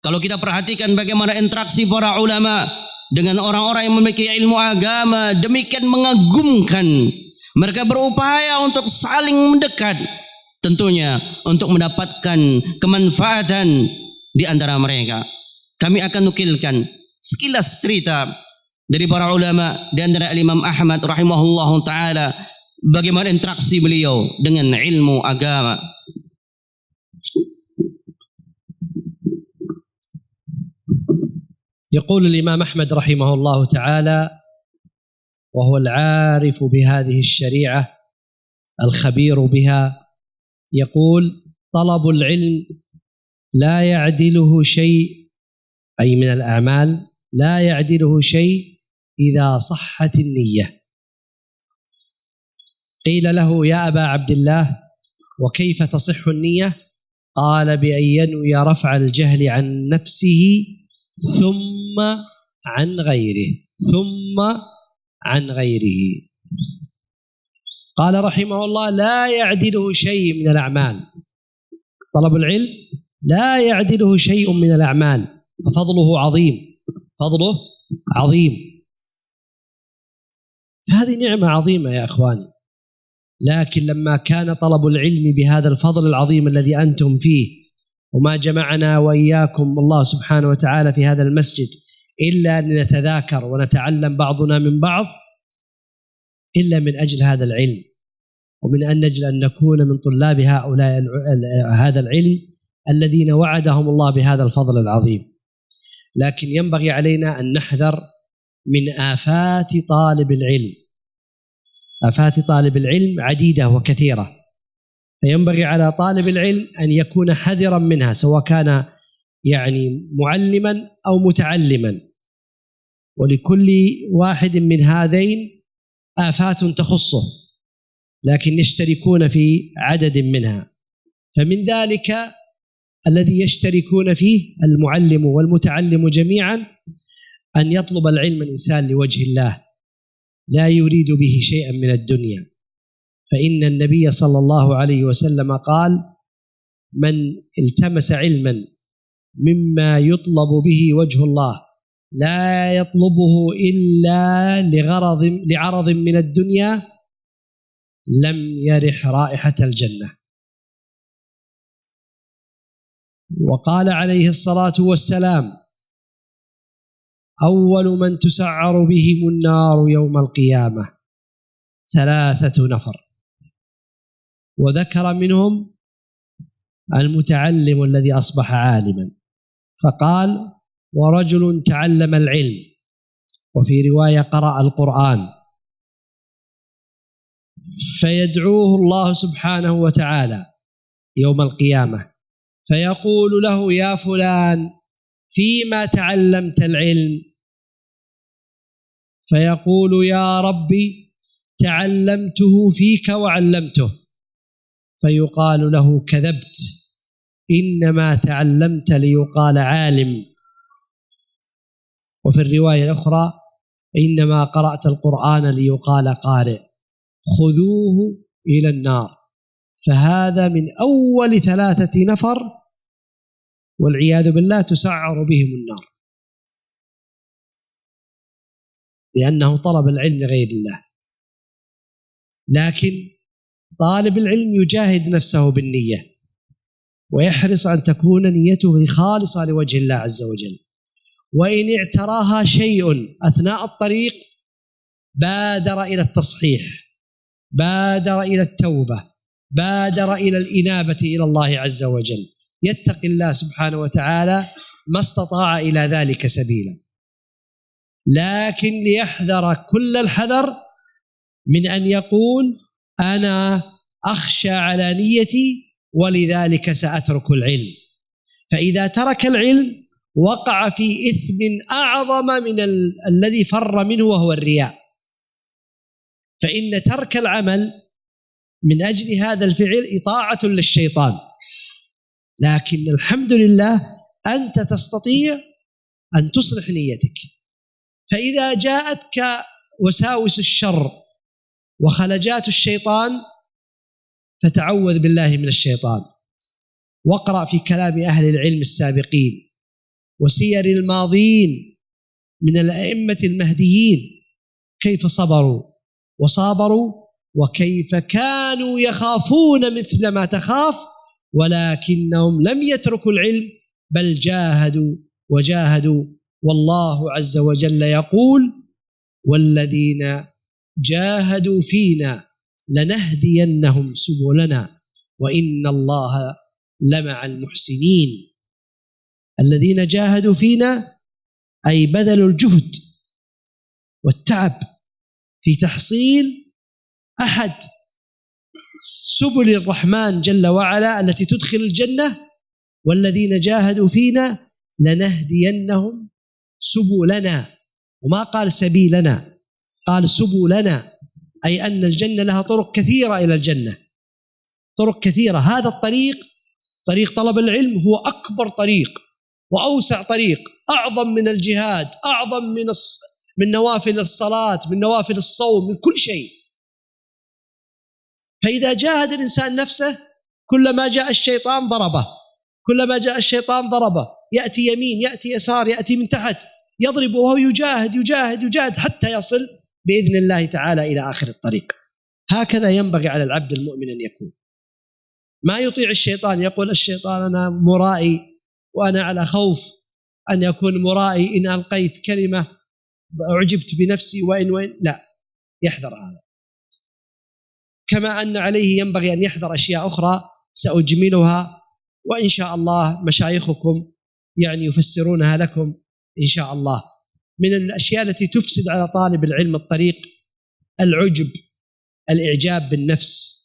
kalau kita perhatikan bagaimana interaksi para ulama dengan orang-orang yang memiliki ilmu agama, demikian mengagumkan. Mereka berupaya untuk saling mendekat, tentunya untuk mendapatkan kemanfaatan di antara mereka. Kami akan nukilkan sekilas cerita dari para ulama, di antara Imam Ahmad rahimahullahu taala, bagaimana interaksi beliau dengan ilmu agama. يقول الإمام أحمد رحمه الله تعالى وهو العارف بهذه الشريعة الخبير بها، يقول: طلب العلم لا يعدله شيء، أي من الأعمال لا يعدله شيء إذا صحت النية. قيل له: يا أبا عبد الله، وكيف تصح النية؟ قال: بأن ينوي رفع الجهل عن نفسه ثم عن غيره، ثم عن غيره. قال رحمه الله: لا يعدله شيء من الأعمال. طلب العلم لا يعدله شيء من الأعمال، ففضله عظيم، فضله عظيم. هذه نعمة عظيمة يا أخواني. لكن لما كان طلب العلم بهذا الفضل العظيم الذي أنتم فيه، وما جمعنا وإياكم الله سبحانه وتعالى في هذا المسجد إلا أن نتذاكر ونتعلم بعضنا من بعض، إلا من أجل هذا العلم، ومن أجل أن نكون من طلاب هذا العلم الذين وعدهم الله بهذا الفضل العظيم. لكن ينبغي علينا أن نحذر من آفات طالب العلم. آفات طالب العلم عديدة وكثيرة، فينبغي على طالب العلم أن يكون حذرا منها، سواء كان يعني معلما أو متعلما. ولكل واحد من هذين آفات تخصه، لكن يشتركون في عدد منها. فمن ذلك الذي يشتركون فيه المعلم والمتعلم جميعا أن يطلب العلم الإنسان لوجه الله، لا يريد به شيئا من الدنيا. فإن النبي صلى الله عليه وسلم قال: من التمس علما مما يطلب به وجه الله لا يطلبه إلا لعرض من الدنيا لم يرح رائحة الجنة. وقال عليه الصلاة والسلام: أول من تسعر بهم النار يوم القيامة 3 نفر، وذكر منهم المتعلم الذي أصبح عالما، فقال: ورجل تعلم العلم، وفي رواية قرأ القرآن، فيدعوه الله سبحانه وتعالى يوم القيامة فيقول له: يا فلان، فيما تعلمت العلم؟ فيقول يا ربي تعلمته فيك وعلمته. فيقال له كذبت، إنما تعلمت ليقال عالم. وفي الرواية الأخرى إنما قرأت القرآن ليقال قارئ. خذوه إلى النار. فهذا من أول 3 نفر والعياذ بالله تسعر بهم النار، لأنه طلب العلم لغير الله. لكن طالب العلم يجاهد نفسه بالنية ويحرص أن تكون نيته خالصة لوجه الله عز وجل، وإن اعتراها شيء أثناء الطريق بادر إلى التصحيح، بادر إلى التوبة، بادر إلى الإنابة إلى الله عز وجل، يتقي الله سبحانه وتعالى ما استطاع إلى ذلك سبيلا. لكن ليحذر كل الحذر من أن يقول أنا أخشى على نيتي ولذلك سأترك العلم. فإذا ترك العلم وقع في إثم أعظم من الذي فر منه وهو الرياء. فإن ترك العمل من أجل هذا الفعل إطاعة للشيطان، لكن الحمد لله أنت تستطيع أن تصلح نيتك. فإذا جاءتك وساوس الشر وخلجات الشيطان فتعوذ بالله من الشيطان، واقرأ في كلام أهل العلم السابقين وسير الماضين من الأئمة المهديين كيف صبروا وصابروا، وكيف كانوا يخافون مثل ما تخاف، ولكنهم لم يتركوا العلم بل جاهدوا وجاهدوا. والله عز وجل يقول والذين جاهدوا فينا لنهدينهم سبلنا وإن الله لمع المحسنين. الذين جاهدوا فينا أي بذلوا الجهد والتعب في تحصيل أحد سبل الرحمن جل وعلا التي تدخل الجنة. والذين جاهدوا فينا لنهدينهم سبلنا، وما قال سبيلنا، قال سبلنا، أي أن الجنة لها طرق كثيرة إلى الجنة، طرق كثيرة. هذا الطريق طريق طلب العلم هو أكبر طريق وأوسع طريق، أعظم من الجهاد، أعظم من نوافل الصلاة، من نوافل الصوم، من كل شيء. فإذا جاهد الإنسان نفسه كلما جاء الشيطان ضربه، كلما جاء الشيطان ضربه، يأتي يمين يأتي يسار يأتي من تحت، يضرب وهو يجاهد يجاهد يجاهد حتى يصل بإذن الله تعالى إلى آخر الطريق. هكذا ينبغي على العبد المؤمن أن يكون، ما يطيع الشيطان، يقول الشيطان أنا مرائي وأنا على خوف أن يكون مرائي، إن ألقيت كلمة أعجبت بنفسي وإن لا، يحذر هذا. كما أن عليه ينبغي أن يحذر أشياء أخرى سأجملها، وإن شاء الله مشايخكم يعني يفسرونها لكم إن شاء الله. من الأشياء التي تفسد على طالب العلم الطريق العجب، الإعجاب بالنفس،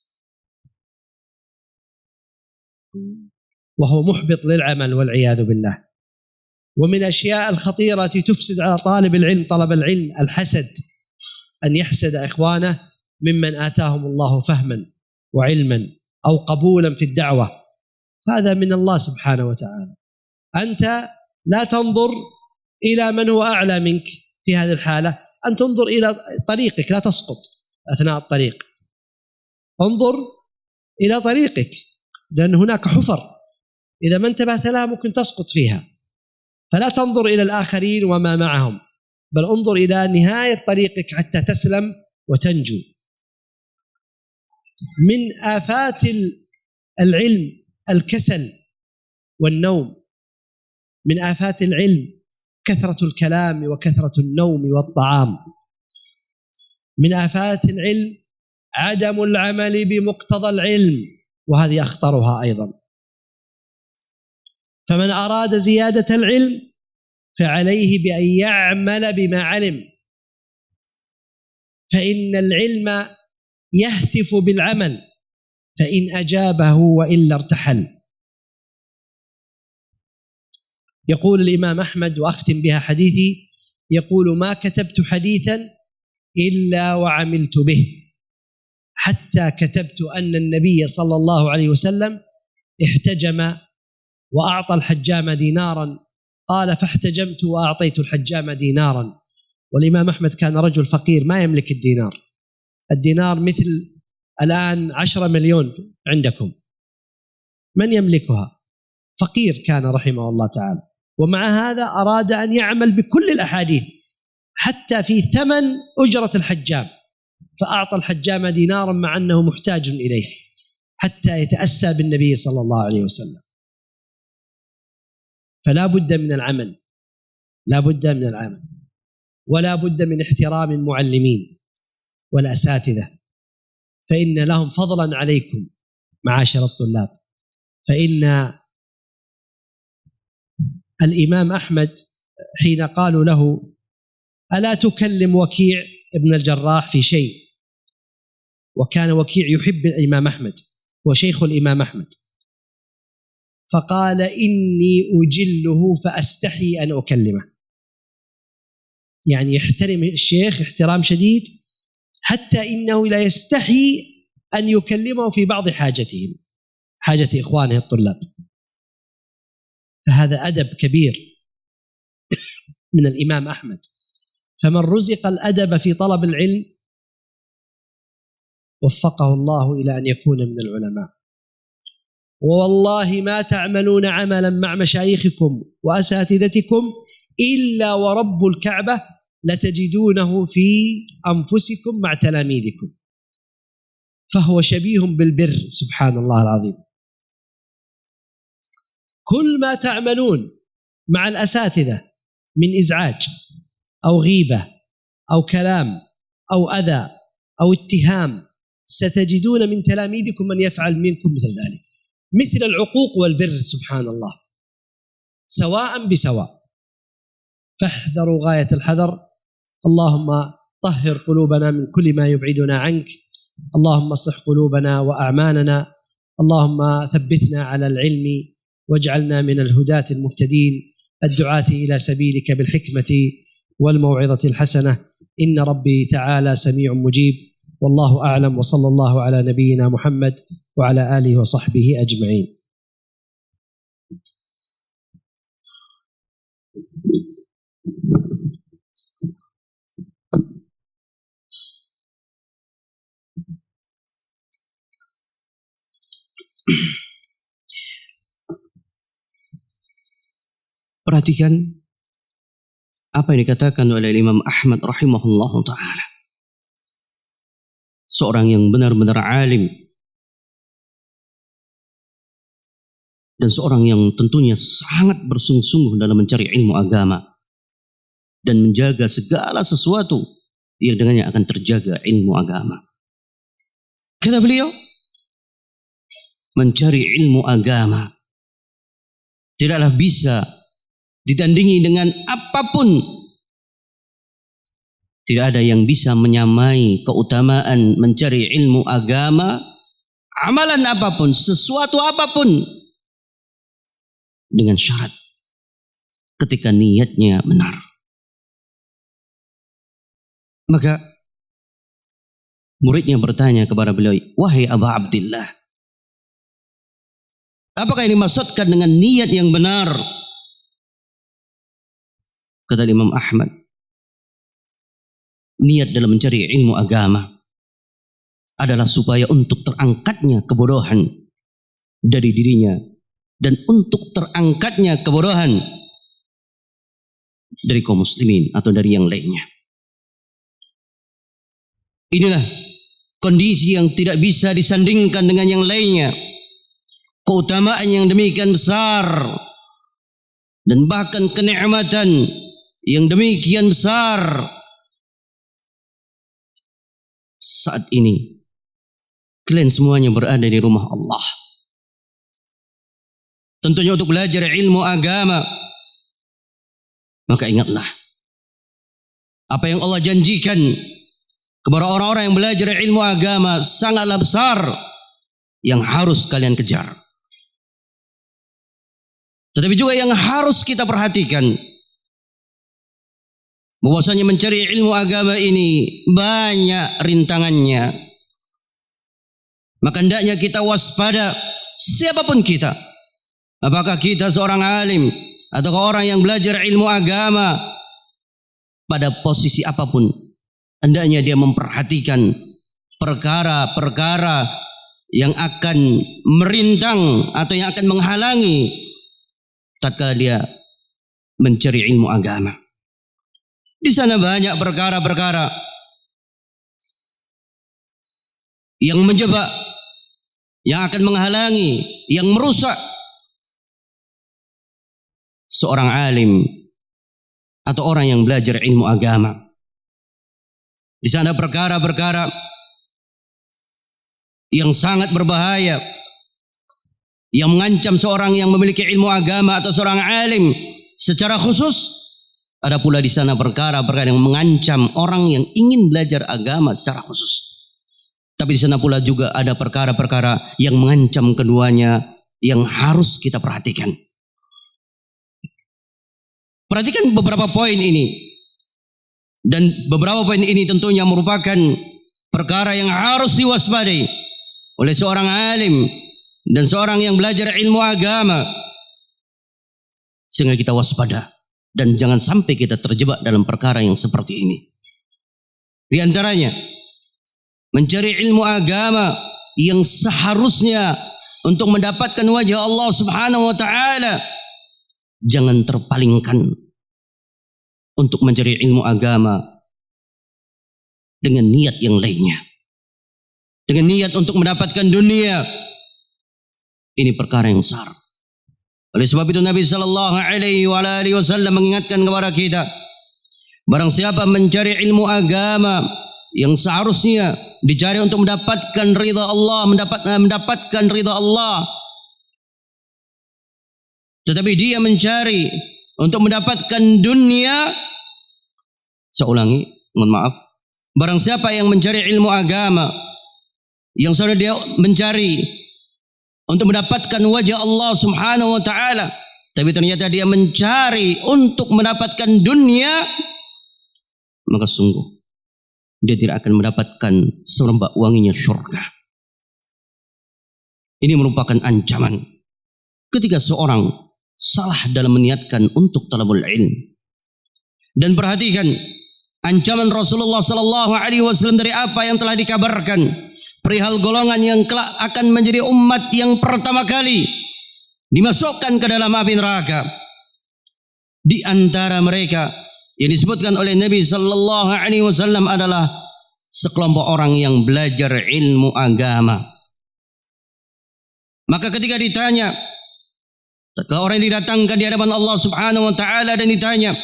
وهو محبط للعمل والعياذ بالله. ومن الأشياء الخطيرة التي تفسد على طالب العلم طلب العلم الحسد، أن يحسد إخوانه ممن آتاهم الله فهما وعلما أو قبولا في الدعوة. هذا من الله سبحانه وتعالى. أنت لا تنظر إلى من هو أعلى منك في هذه الحالة، أن تنظر إلى طريقك، لا تسقط أثناء الطريق، انظر إلى طريقك، لأن هناك حفر إذا ما انتبهت لها ممكن تسقط فيها. فلا تنظر إلى الآخرين وما معهم، بل انظر إلى نهاية طريقك حتى تسلم وتنجو. من آفات العلم الكسل والنوم، من آفات العلم كثرة الكلام وكثرة النوم والطعام، من آفات العلم عدم العمل بمقتضى العلم، وهذه أخطرها أيضا. فمن أراد زيادة العلم فعليه بأن يعمل بما علم، فإن العلم يهتف بالعمل، فإن أجابه وإلا ارتحل. يقول الإمام أحمد، وأختم بها حديثي، يقول: ما كتبت حديثا إلا وعملت به، حتى كتبت أن النبي صلى الله عليه وسلم احتجم وأعطى الحجام دينارا، قال: فاحتجمت وأعطيت الحجام دينارا. والإمام أحمد كان رجل فقير ما يملك الدينار. الدينار مثل الآن 10 مليون عندكم، من يملكها؟ فقير كان رحمه الله تعالى، ومع هذا أراد أن يعمل بكل الأحاديث حتى في ثمن أجرة الحجام، فأعطى الحجام دينارا مع أنه محتاج إليه حتى يتأسى بالنبي صلى الله عليه وسلم. فلا بد من العمل، لا بد من العمل، ولا بد من احترام المعلمين والأساتذة، فإن لهم فضلا عليكم معاشر الطلاب. فإن الإمام أحمد حين قالوا له: ألا تكلم وكيع ابن الجراح في شيء؟ وكان وكيع يحب الإمام أحمد وشيخ الإمام أحمد، فقال: إني أجله فأستحي أن أكلمه. يعني يحترم الشيخ احترام شديد، حتى إنه لا يستحي أن يكلمه في بعض حاجتهم، حاجة إخوانه الطلاب. فهذا أدب كبير من الإمام أحمد. فمن رزق الأدب في طلب العلم وفقه الله إلى أن يكون من العلماء. والله ما تعملون عملا مع مشايخكم وأساتذتكم إلا ورب الكعبة لتجدونه في أنفسكم مع تلاميذكم، فهو شبيه بالبر سبحان الله العظيم. كل ما تعملون مع الأساتذة من إزعاج أو غيبة أو كلام أو أذى أو اتهام، ستجدون من تلاميذكم من يفعل منكم مثل ذلك، مثل العقوق والبر سبحان الله، سواء بسواء. فاحذروا غاية الحذر. اللهم طهر قلوبنا من كل ما يبعدنا عنك، اللهم اصلح قلوبنا وأعمالنا، اللهم ثبتنا على العلم واجعلنا من الهداة المهتدين الدعاة إلى سبيلك بالحكمة والموعظة الحسنة، إن ربي تعالى سميع مجيب. والله أعلم، وصلى الله على نبينا محمد وعلى آله وصحبه أجمعين. Perhatikan apa yang dikatakan oleh Imam Ahmad rahimahullah ta'ala. Seorang yang benar-benar alim, dan seorang yang tentunya sangat bersungguh-sungguh dalam mencari ilmu agama dan menjaga segala sesuatu yang dengannya akan terjaga ilmu agama. Kata beliau, mencari ilmu agama tidaklah bisa ditandingi dengan apapun. Tidak ada yang bisa menyamai keutamaan mencari ilmu agama, amalan apapun, sesuatu apapun, dengan syarat ketika niatnya benar. Maka muridnya bertanya kepada beliau, wahai Aba Abdillah, apakah yang dimaksudkan dengan niat yang benar? Kata Imam Ahmad, niat dalam mencari ilmu agama adalah supaya untuk terangkatnya kebodohan dari dirinya dan untuk terangkatnya kebodohan dari kaum muslimin atau dari yang lainnya. Inilah kondisi yang tidak bisa disandingkan dengan yang lainnya. Keutamaan yang demikian besar dan bahkan kenikmatan yang demikian besar. Saat ini kalian semuanya berada di rumah Allah, tentunya untuk belajar ilmu agama. Maka ingatlah apa yang Allah janjikan kepada orang-orang yang belajar ilmu agama sangatlah besar yang harus kalian kejar. Tetapi juga yang harus kita perhatikan, bahwasanya mencari ilmu agama ini banyak rintangannya. Maka hendaknya kita waspada, siapapun kita. Apakah kita seorang alim atau orang yang belajar ilmu agama, pada posisi apapun, hendaknya dia memperhatikan perkara-perkara yang akan merintang atau yang akan menghalangi tatkala dia mencari ilmu agama. Di sana banyak perkara-perkara yang menjebak, yang akan menghalangi, yang merusak seorang alim atau orang yang belajar ilmu agama. Di sana perkara-perkara yang sangat berbahaya, yang mengancam seorang yang memiliki ilmu agama atau seorang alim secara khusus. Ada pula di sana perkara-perkara yang mengancam orang yang ingin belajar agama secara khusus. Tapi di sana pula juga ada perkara-perkara yang mengancam keduanya yang harus kita perhatikan. Perhatikan beberapa poin ini. Dan beberapa poin ini tentunya merupakan perkara yang harus diwaspadai oleh seorang alim dan seorang yang belajar ilmu agama, sehingga kita waspada dan jangan sampai kita terjebak dalam perkara yang seperti ini. Di antaranya, mencari ilmu agama yang seharusnya untuk mendapatkan wajah Allah Subhanahu wa taala, jangan terpalingkan untuk mencari ilmu agama dengan niat yang lainnya. Dengan niat untuk mendapatkan dunia. Ini perkara yang besar. Oleh sebab itu Nabi sallallahu alaihi wasallam mengingatkan kepada kita, barang siapa mencari ilmu agama yang seharusnya dicari untuk mendapatkan ridha Allah, mendapatkan ridha Allah, tetapi dia mencari untuk mendapatkan dunia. Saya ulangi, mohon maaf. Barang siapa yang mencari ilmu agama yang sudah dia mencari untuk mendapatkan wajah Allah Subhanahu wa taala, tapi ternyata dia mencari untuk mendapatkan dunia, maka sungguh dia tidak akan mendapatkan serembak wanginya syurga. Ini merupakan ancaman ketika seorang salah dalam meniatkan untuk talabul ilm. Dan perhatikan ancaman Rasulullah sallallahu alaihi wasallam dari apa yang telah dikabarkan perihal golongan yang kelak akan menjadi umat yang pertama kali dimasukkan ke dalam api neraka. Di antara mereka yang disebutkan oleh Nabi sallallahu alaihi wasallam adalah sekelompok orang yang belajar ilmu agama. Maka ketika ditanya, ketika orang yang didatangkan di hadapan Allah Subhanahu wa taala dan ditanya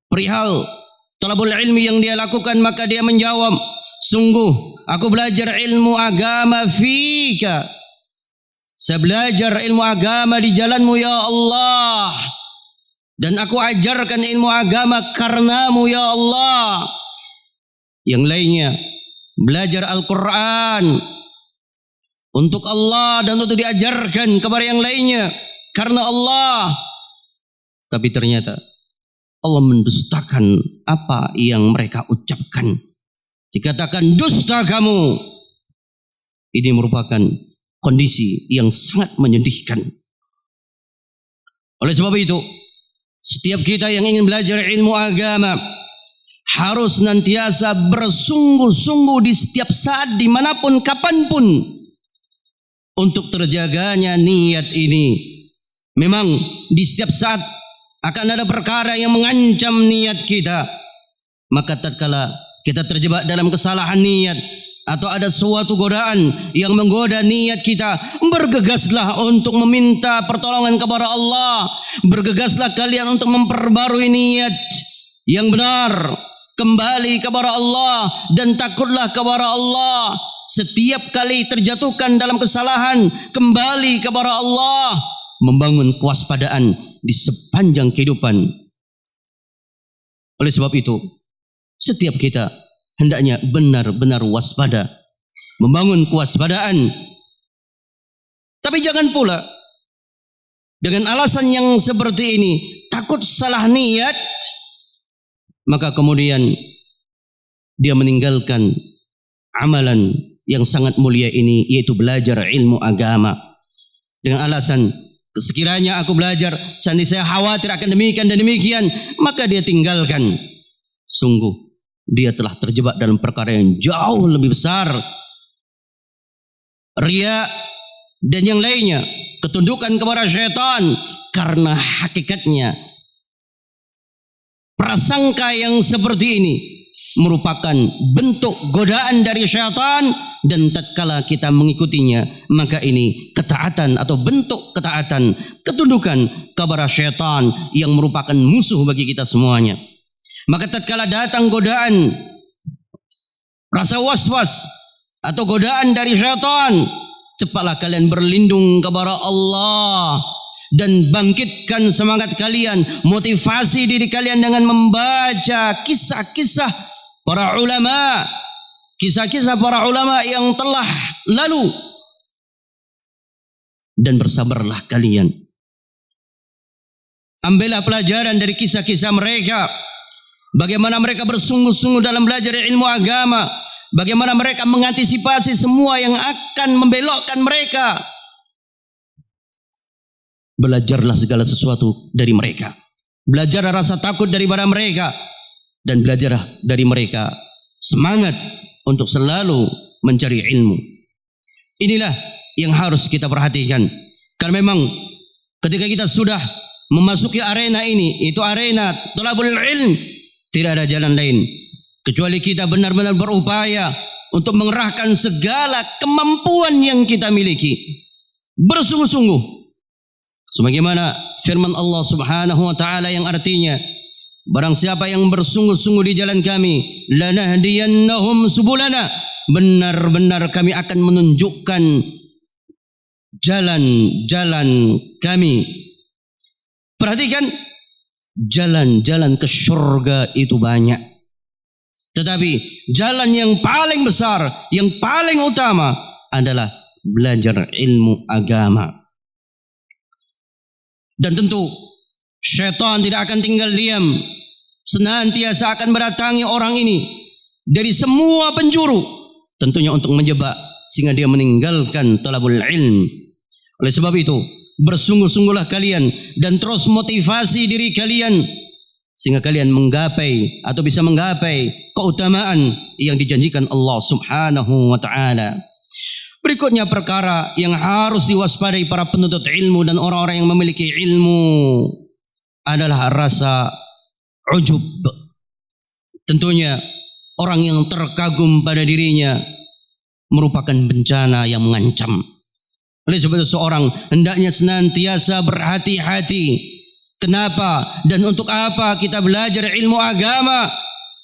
perihal talabul ilmi yang dia lakukan, maka dia menjawab, sungguh aku belajar ilmu agama fika. Saya belajar ilmu agama di jalanmu ya Allah. Dan aku ajarkan ilmu agama karenamu ya Allah. Yang lainnya belajar Al-Quran untuk Allah dan untuk diajarkan kepada yang lainnya karena Allah. Tapi ternyata Allah mendustakan apa yang mereka ucapkan. Dikatakan dusta kamu. Ini merupakan kondisi yang sangat menyedihkan. Oleh sebab itu, setiap kita yang ingin belajar ilmu agama harus senantiasa bersungguh-sungguh di setiap saat, dimanapun, kapanpun, untuk terjaganya niat ini. Memang di setiap saat akan ada perkara yang mengancam niat kita. Maka tatkala kita terjebak dalam kesalahan niat atau ada suatu godaan yang menggoda niat kita, bergegaslah untuk meminta pertolongan kepada Allah. Bergegaslah kalian untuk memperbarui niat yang benar, kembali kepada Allah dan takutlah kepada Allah. Setiap kali terjatuhkan dalam kesalahan, kembali kepada Allah, membangun kewaspadaan di sepanjang kehidupan. Oleh sebab itu, setiap kita hendaknya benar-benar waspada, membangun kewaspadaan. Tapi jangan pula dengan alasan yang seperti ini, takut salah niat, maka kemudian dia meninggalkan amalan yang sangat mulia ini, yaitu belajar ilmu agama. Dengan alasan, sekiranya aku belajar, seandainya saya khawatir akan demikian dan demikian, maka dia tinggalkan. Sungguh dia telah terjebak dalam perkara yang jauh lebih besar. Riya dan yang lainnya, ketundukan kepada syaitan, karena hakikatnya prasangka yang seperti ini merupakan bentuk godaan dari syaitan, dan tatkala kita mengikutinya, maka ini ketaatan atau bentuk ketaatan, ketundukan kepada syaitan yang merupakan musuh bagi kita semuanya. Maka tatkala datang godaan, rasa was-was atau godaan dari syaitan, cepatlah kalian berlindung kepada Allah dan bangkitkan semangat kalian, motivasi diri kalian dengan membaca kisah-kisah para ulama, kisah-kisah para ulama yang telah lalu, dan bersabarlah kalian. Ambillah pelajaran dari kisah-kisah mereka, bagaimana mereka bersungguh-sungguh dalam belajar ilmu agama, bagaimana mereka mengantisipasi semua yang akan membelokkan mereka. Belajarlah segala sesuatu dari mereka, belajarlah rasa takut daripada mereka, dan belajarlah dari mereka semangat untuk selalu mencari ilmu. Inilah yang harus kita perhatikan, karena memang ketika kita sudah memasuki arena ini, itu arena thalabul ilm, tidak ada jalan lain kecuali kita benar-benar berupaya untuk mengerahkan segala kemampuan yang kita miliki, bersungguh-sungguh, sebagaimana firman Allah Subhanahu wa taala yang artinya, barang siapa yang bersungguh-sungguh di jalan kami, lanahdiyannahum subulana, benar-benar kami akan menunjukkan jalan-jalan kami. Perhatikan, jalan-jalan ke surga itu banyak, tetapi jalan yang paling besar, yang paling utama adalah belajar ilmu agama. Dan tentu syaitan tidak akan tinggal diam, senantiasa akan mendatangi orang ini dari semua penjuru, tentunya untuk menjebak sehingga dia meninggalkan thalabul ilm. Oleh sebab itu, bersungguh-sungguhlah kalian dan terus motivasi diri kalian sehingga kalian menggapai atau bisa menggapai keutamaan yang dijanjikan Allah Subhanahu wa taala. Berikutnya perkara yang harus diwaspadai para penuntut ilmu dan orang-orang yang memiliki ilmu adalah rasa ujub. Tentunya orang yang terkagum pada dirinya merupakan bencana yang mengancam. Oleh sebab itu seorang hendaknya senantiasa berhati-hati. Kenapa dan untuk apa kita belajar ilmu agama?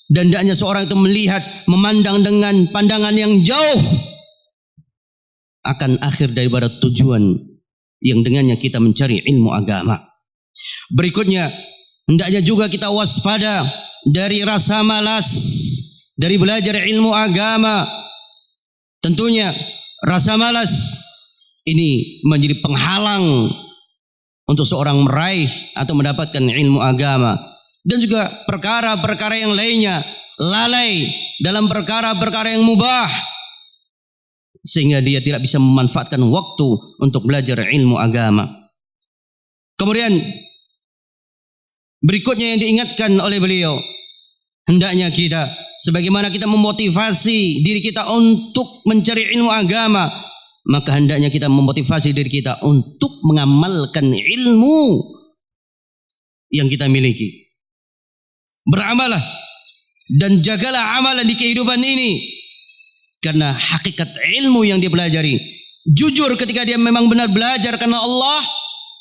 Dan hendaknya seorang itu melihat, memandang dengan pandangan yang jauh akan akhir daripada tujuan yang dengannya kita mencari ilmu agama. Berikutnya, hendaknya juga kita waspada dari rasa malas dari belajar ilmu agama. Tentunya rasa malas ini menjadi penghalang untuk seorang meraih atau mendapatkan ilmu agama. Dan juga perkara-perkara yang lainnya, lalai dalam perkara-perkara yang mubah, sehingga dia tidak bisa memanfaatkan waktu untuk belajar ilmu agama. Kemudian berikutnya yang diingatkan oleh beliau, hendaknya kita, sebagaimana kita memotivasi diri kita untuk mencari ilmu agama, maka hendaknya kita memotivasi diri kita untuk mengamalkan ilmu yang kita miliki. Beramalah dan jagalah amalan di kehidupan ini, karena hakikat ilmu yang dia pelajari, jujur ketika dia memang benar belajar karena Allah,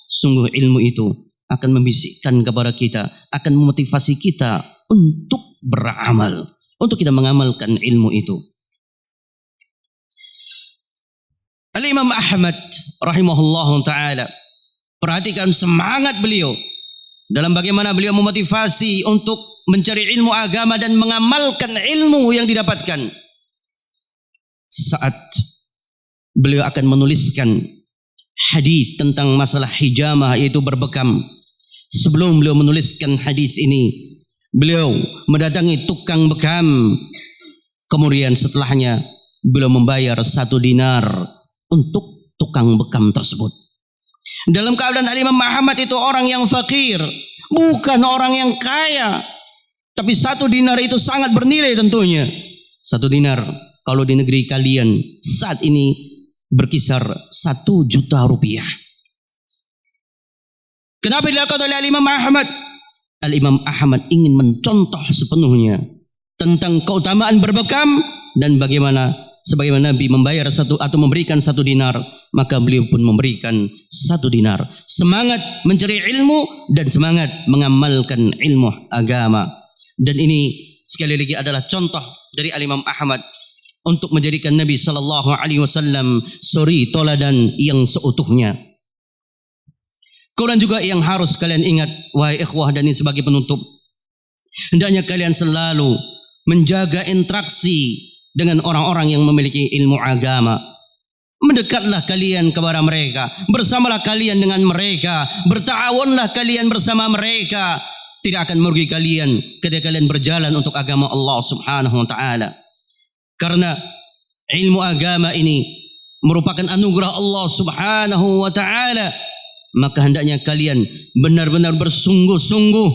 sungguh ilmu itu akan membisikkan kepada kita, akan memotivasi kita untuk beramal, untuk kita mengamalkan ilmu itu. Al-Imam Ahmad rahimahullahu ta'ala, perhatikan semangat beliau dalam bagaimana beliau memotivasi untuk mencari ilmu agama dan mengamalkan ilmu yang didapatkan. Saat beliau akan menuliskan hadis tentang masalah hijamah, yaitu berbekam. Sebelum beliau menuliskan hadis ini, beliau mendatangi tukang bekam. Kemudian setelahnya beliau membayar 1 dinar untuk tukang bekam tersebut. Dalam keadaan Imam Ahmad itu orang yang fakir, bukan orang yang kaya. Tapi 1 dinar itu sangat bernilai tentunya. 1 dinar kalau di negeri kalian saat ini berkisar 1 juta rupiah. Kenapa dilakukan oleh Imam Ahmad? Imam Ahmad ingin mencontoh sepenuhnya tentang keutamaan berbekam, dan bagaimana sebagaimana Nabi membayar atau memberikan 1 dinar, maka beliau pun memberikan 1 dinar. Semangat mencari ilmu dan semangat mengamalkan ilmu agama. Dan ini sekali lagi adalah contoh dari Imam Ahmad untuk menjadikan Nabi sallallahu alaihi wasallam suri toladan yang seutuhnya. Kemudian juga yang harus kalian ingat, wahai ikhwah, dan ini sebagai penutup, hendaknya kalian selalu menjaga interaksi dengan orang-orang yang memiliki ilmu agama. Mendekatlah kalian kepada mereka, bersamalah kalian dengan mereka, berta'awunlah kalian bersama mereka. Tidak akan merugi kalian ketika kalian berjalan untuk agama Allah Subhanahu wa taala. Karena ilmu agama ini merupakan anugerah Allah Subhanahu wa taala. Maka hendaknya kalian benar-benar bersungguh-sungguh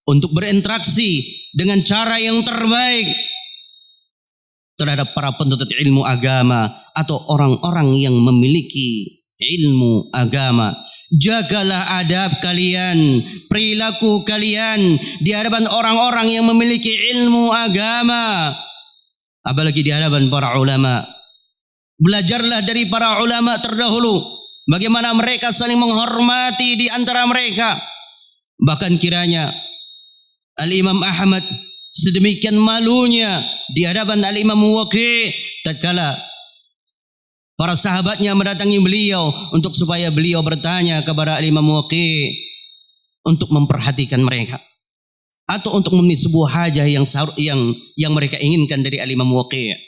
untuk berinteraksi dengan cara yang terbaik terhadap para penuntut ilmu agama atau orang-orang yang memiliki ilmu agama. Jagalah adab kalian, perilaku kalian di hadapan orang-orang yang memiliki ilmu agama, apalagi di hadapan para ulama. Belajarlah dari para ulama terdahulu, bagaimana mereka saling menghormati di antara mereka. Bahkan kiranya Al-Imam Ahmad sedemikian malunya di hadapan Al-Imam Waqi' tatkala para sahabatnya mendatangi beliau untuk supaya beliau bertanya kepada Al-Imam Waqi' untuk memperhatikan mereka atau untuk memenuhi sebuah hajah yang mereka inginkan dari Al-Imam Waqi'.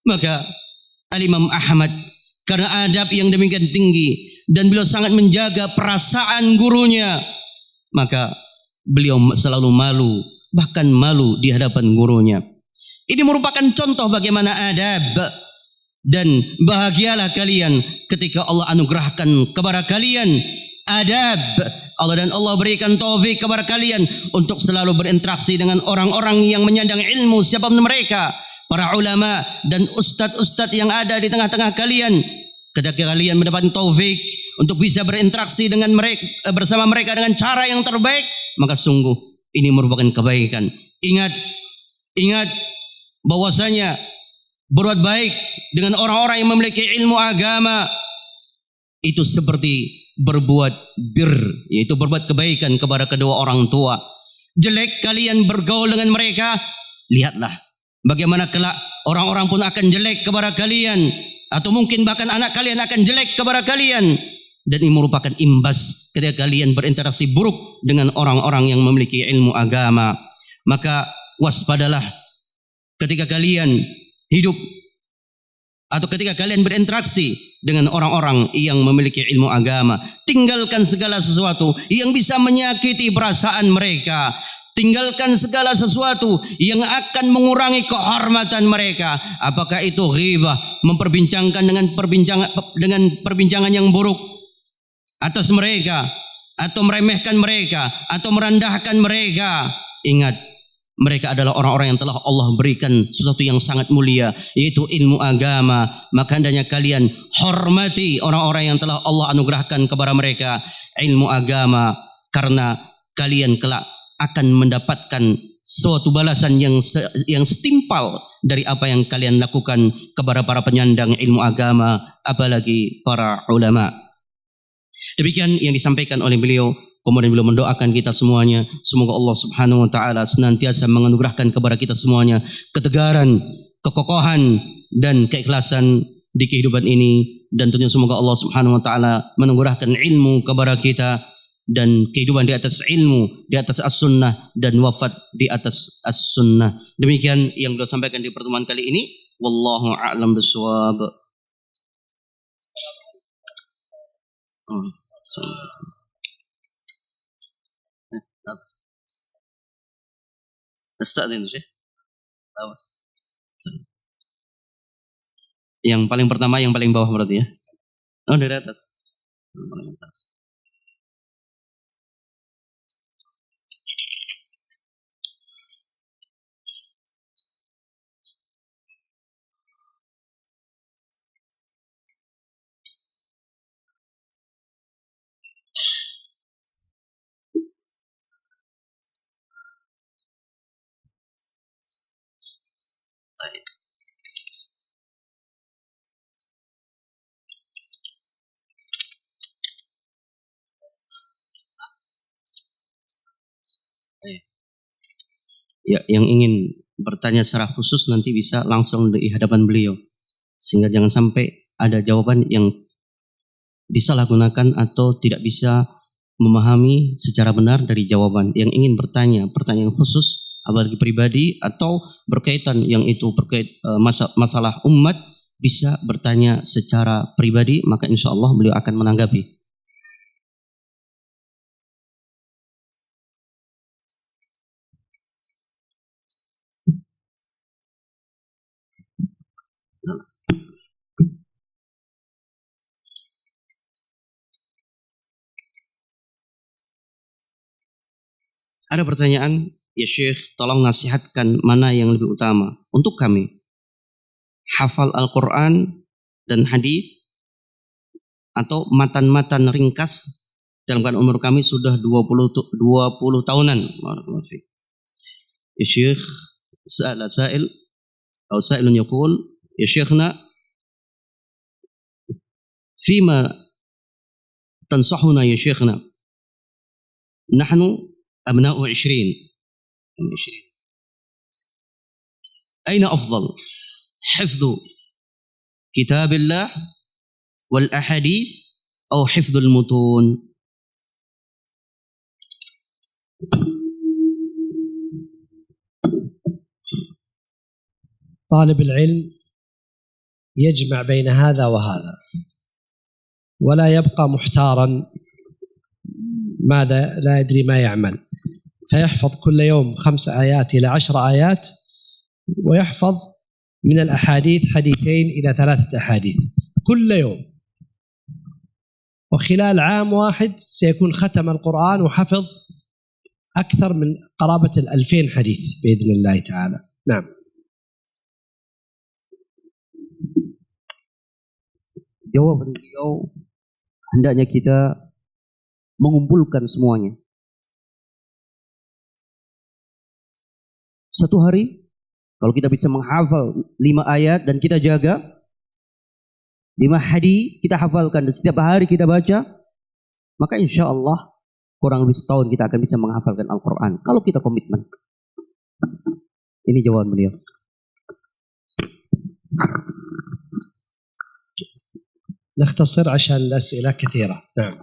Maka Al-Imam Ahmad, karena adab yang demikian tinggi dan beliau sangat menjaga perasaan gurunya, maka beliau selalu malu, bahkan malu di hadapan gurunya. Ini merupakan contoh bagaimana adab. Dan bahagialah kalian ketika Allah anugerahkan kepada kalian adab. Allah berikan taufik kepada kalian untuk selalu berinteraksi dengan orang-orang yang menyandang ilmu, siapapun mereka, para ulama dan ustadz-ustadz yang ada di tengah-tengah kalian. Ketika kalian mendapat taufik untuk bisa berinteraksi dengan mereka, bersama mereka dengan cara yang terbaik, maka sungguh ini merupakan kebaikan. Ingat bahwasanya berbuat baik dengan orang-orang yang memiliki ilmu agama itu seperti berbuat bir, yaitu berbuat kebaikan kepada kedua orang tua. Jelek kalian bergaul dengan mereka, lihatlah bagaimana kelak orang-orang pun akan jelek kepada kalian, atau mungkin bahkan anak kalian akan jelek kepada kalian. Dan ini merupakan imbas ketika kalian berinteraksi buruk dengan orang-orang yang memiliki ilmu agama. Maka waspadalah ketika kalian hidup atau ketika kalian berinteraksi dengan orang-orang yang memiliki ilmu agama. Tinggalkan segala sesuatu yang bisa menyakiti perasaan mereka. Tinggalkan segala sesuatu yang akan mengurangi kehormatan mereka. Apakah itu ghibah, memperbincangkan dengan perbincangan yang buruk atas mereka, atau meremehkan mereka, atau merendahkan mereka. Ingat, mereka adalah orang-orang yang telah Allah berikan sesuatu yang sangat mulia, yaitu ilmu agama. Maka hendaknya kalian hormati orang-orang yang telah Allah anugerahkan kepada mereka ilmu agama, karena kalian kelak akan mendapatkan suatu balasan yang setimpal dari apa yang kalian lakukan kepada para penyandang ilmu agama, apalagi para ulama. Demikian yang disampaikan oleh beliau. Kemudian beliau mendoakan kita semuanya, semoga Allah Subhanahu wa taala senantiasa menganugerahkan kepada kita semuanya ketegaran, kekokohan dan keikhlasan di kehidupan ini, dan tentunya semoga Allah Subhanahu wa taala menganugerahkan ilmu kepada kita dan kehidupan di atas ilmu, di atas as-sunnah, dan wafat di atas as-sunnah. Demikian yang beliau sampaikan di pertemuan kali ini. Wallahu a'lam bishawab. Astagfirullah Syekh. Yang paling pertama, yang paling bawah berarti ya? Oh, dari atas. Paling atas. Ya, yang ingin bertanya secara khusus nanti bisa langsung di hadapan beliau, sehingga jangan sampai ada jawaban yang disalahgunakan atau tidak bisa memahami secara benar dari jawaban. Yang ingin bertanya pertanyaan khusus apalagi pribadi atau berkaitan yang itu masalah umat, bisa bertanya secara pribadi, maka insya Allah beliau akan menanggapi. Ada pertanyaan, ya Syekh, tolong nasihatkan mana yang lebih utama untuk kami, hafal Al-Quran dan hadis atau matan-matan ringkas dalam keadaan umur kami sudah 20 tahunan. Ya Syekh, sa'ala sa'il atau sa'ilun yaqul, ya Syekhna, fima tansahuna ya Syekhna, nahnu أبناء 20. أين أفضل حفظ كتاب الله والأحاديث أو حفظ المتون؟ طالب العلم يجمع بين هذا وهذا ولا يبقى محتارا ماذا لا يدري ما يعمل، فيحفظ كل يوم 5 آيات إلى 10 آيات، ويحفظ من الأحاديث 2 إلى 3 أحاديث كل يوم، وخلال عام واحد سيكون ختم القرآن وحفظ أكثر من قرابة 2000 حديث بإذن الله تعالى. نعم. Jawaban beliau, hendaknya kita mengumpulkan semuanya. Satu hari, kalau kita bisa menghafal 5 ayat dan kita jaga, 5 hadis kita hafalkan dan setiap hari kita baca, maka insya Allah kurang lebih setahun kita akan bisa menghafalkan Al-Quran. Kalau kita komitmen. Ini jawaban beliau. نختصر عشان الأسئلة كثيرة. نعم.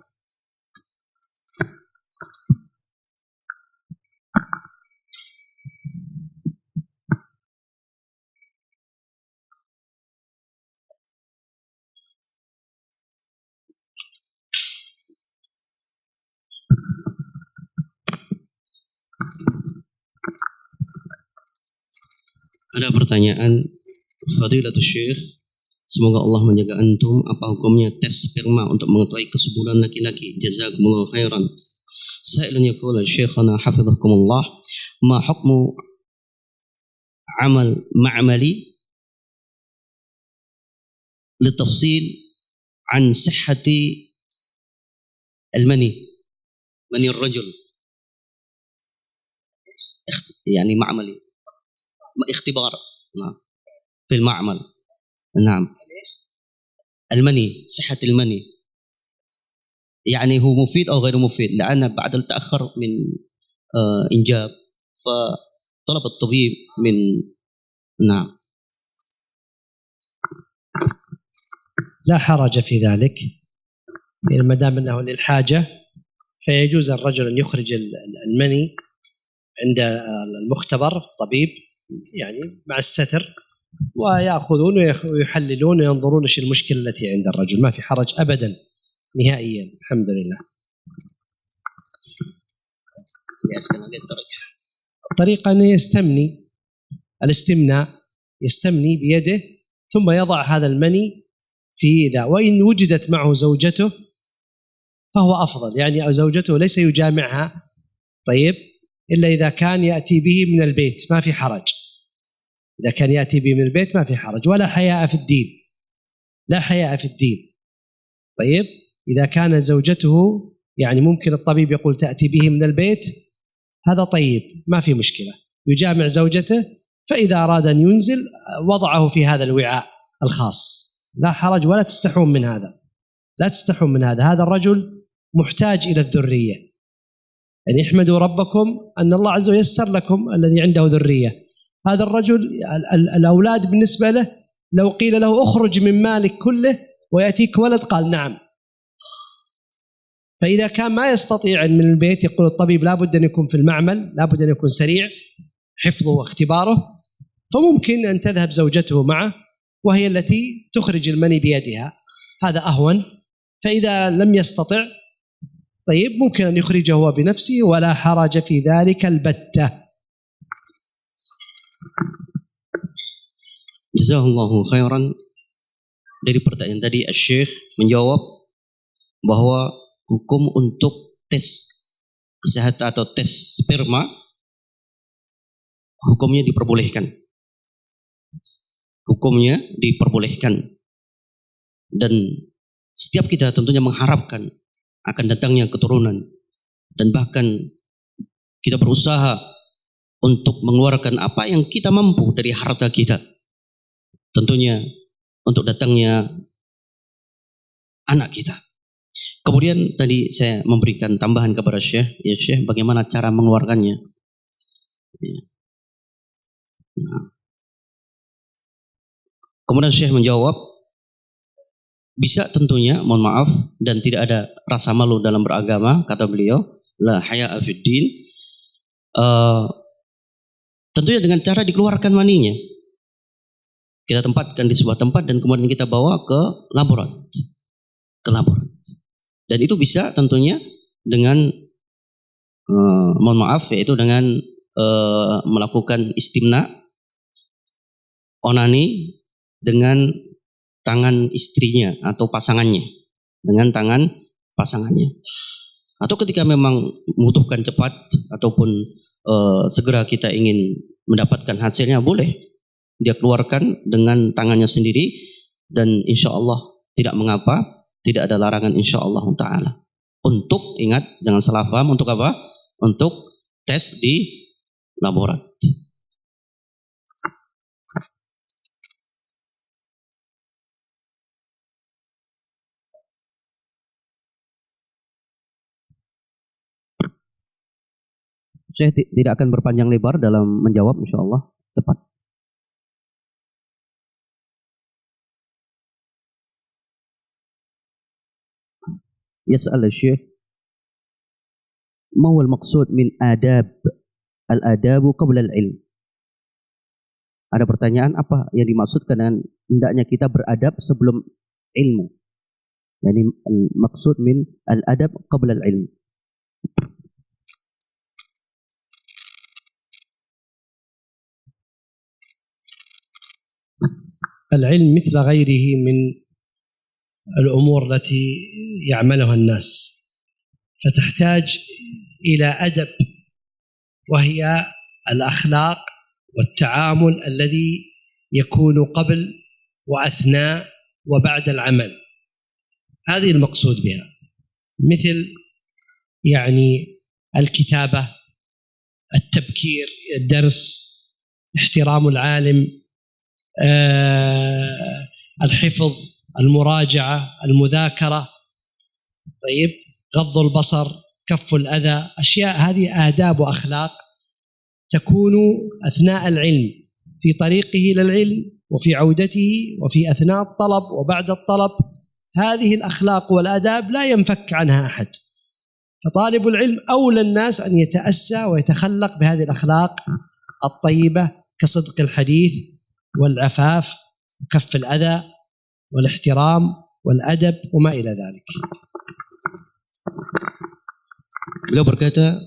Ada pertanyaan, Fadilatul Syekh, semoga Allah menjaga antum, apa hukumnya tes sperma untuk mengetahui kesuburan laki-laki? Jazakumullah khairan. Sa'ilun yaqul Syekhana hafizakumullah, ma hukmu amal ma'mali litafsil an sihhati المني الرجل يعني معملي اختبار نعم في المعمل نعم المني صحة المني يعني هو مفيد أو غير مفيد لأن بعد التأخر من إنجاب فطلب الطبيب من نعم لا حرج في ذلك يعني ما دام انه للحاجه فيجوز الرجل ان يخرج المني عند المختبر الطبيب يعني مع الستر ويأخذون ويحللون وينظرون ايش المشكله التي عند الرجل، ما في حرج ابدا نهائيا الحمد لله. الطريقة أن يستمني، الاستمناء، يستمني بيده ثم يضع هذا المني في ذا، وإن وجدت معه زوجته فهو أفضل، يعني زوجته ليس يجامعها طيب إلا إذا كان يأتي به من البيت ما في حرج، إذا كان يأتي به من البيت ما في حرج، ولا حياء في الدين، لا حياء في الدين. طيب إذا كان زوجته يعني ممكن الطبيب يقول تأتي به من البيت، هذا طيب ما في مشكلة، يجامع زوجته، فإذا أراد أن ينزل وضعه في هذا الوعاء الخاص، لا حرج ولا تستحون من هذا، لا تستحون من هذا. هذا الرجل محتاج إلى الذرية، يعني احمدوا ربكم أن الله عز وجل يسر لكم الذي عنده ذرية. هذا الرجل الأولاد بالنسبة له لو قيل له اخرج من مالك كله ويأتيك ولد قال نعم. فإذا كان ما يستطيع من البيت يقول الطبيب لابد أن يكون في المعمل، لابد أن يكون سريع حفظه واختباره، فممكن أن تذهب زوجته معه وهي التي تخرج المني بيدها، هذا أهون. فإذا لم يستطع طيب ممكن أن يخرجه هو بنفسه ولا حرج في ذلك البتة. Jazakallahu khairan. Dari pertanyaan tadi Syekh menjawab bahwa hukum untuk tes kesehatan atau tes sperma hukumnya diperbolehkan. Hukumnya diperbolehkan. Dan setiap kita tentunya mengharapkan akan datangnya keturunan, dan bahkan kita berusaha untuk mengeluarkan apa yang kita mampu dari harta kita, tentunya untuk datangnya anak kita. Kemudian tadi saya memberikan tambahan kepada Syekh, ya Syekh, bagaimana cara mengeluarkannya? Ya. Nah. Kemudian Syekh menjawab, bisa tentunya, mohon maaf, dan tidak ada rasa malu dalam beragama, kata beliau, la haya'a fid din. Tentunya dengan cara dikeluarkan maninya. Kita tempatkan di sebuah tempat dan kemudian kita bawa ke laborat. Dan itu bisa tentunya dengan mohon maaf, yaitu dengan melakukan istimna, onani dengan tangan istrinya atau pasangannya, dengan tangan pasangannya. Atau ketika memang membutuhkan cepat ataupun segera kita ingin mendapatkan hasilnya, boleh dia keluarkan dengan tangannya sendiri, dan insya Allah tidak mengapa, tidak ada larangan insya Allah Ta'ala. Untuk, ingat, jangan salah paham, untuk apa? Untuk tes di laborat. Saya tidak akan berpanjang lebar dalam menjawab, insya Allah cepat. يسأل الشيخ ما هو المقصود من آداب الآداب قبل العلم. Ada pertanyaan, apa yang dimaksudkan dengan hendaknya kita beradab sebelum ilmu? Yani maksud min al-adab qabla al-ilm. العلم مثل غيره من الأمور التي يعملها الناس، فتحتاج إلى أدب، وهي الأخلاق والتعامل الذي يكون قبل وأثناء وبعد العمل. هذه المقصود بها، مثل يعني الكتابة، التبكير، الدرس، احترام العالم، الحفظ، المراجعة، المذاكرة، طيب، غض البصر، كف الأذى، أشياء هذه آداب وأخلاق تكون أثناء العلم، في طريقه إلى العلم وفي عودته وفي أثناء الطلب وبعد الطلب. هذه الأخلاق والآداب لا ينفك عنها أحد، فطالب العلم أولى الناس أن يتأسى ويتخلق بهذه الأخلاق الطيبة، كصدق الحديث والعفاف وكف الأذى والاحترام والأدب وما إلى ذلك. Beliau berkata,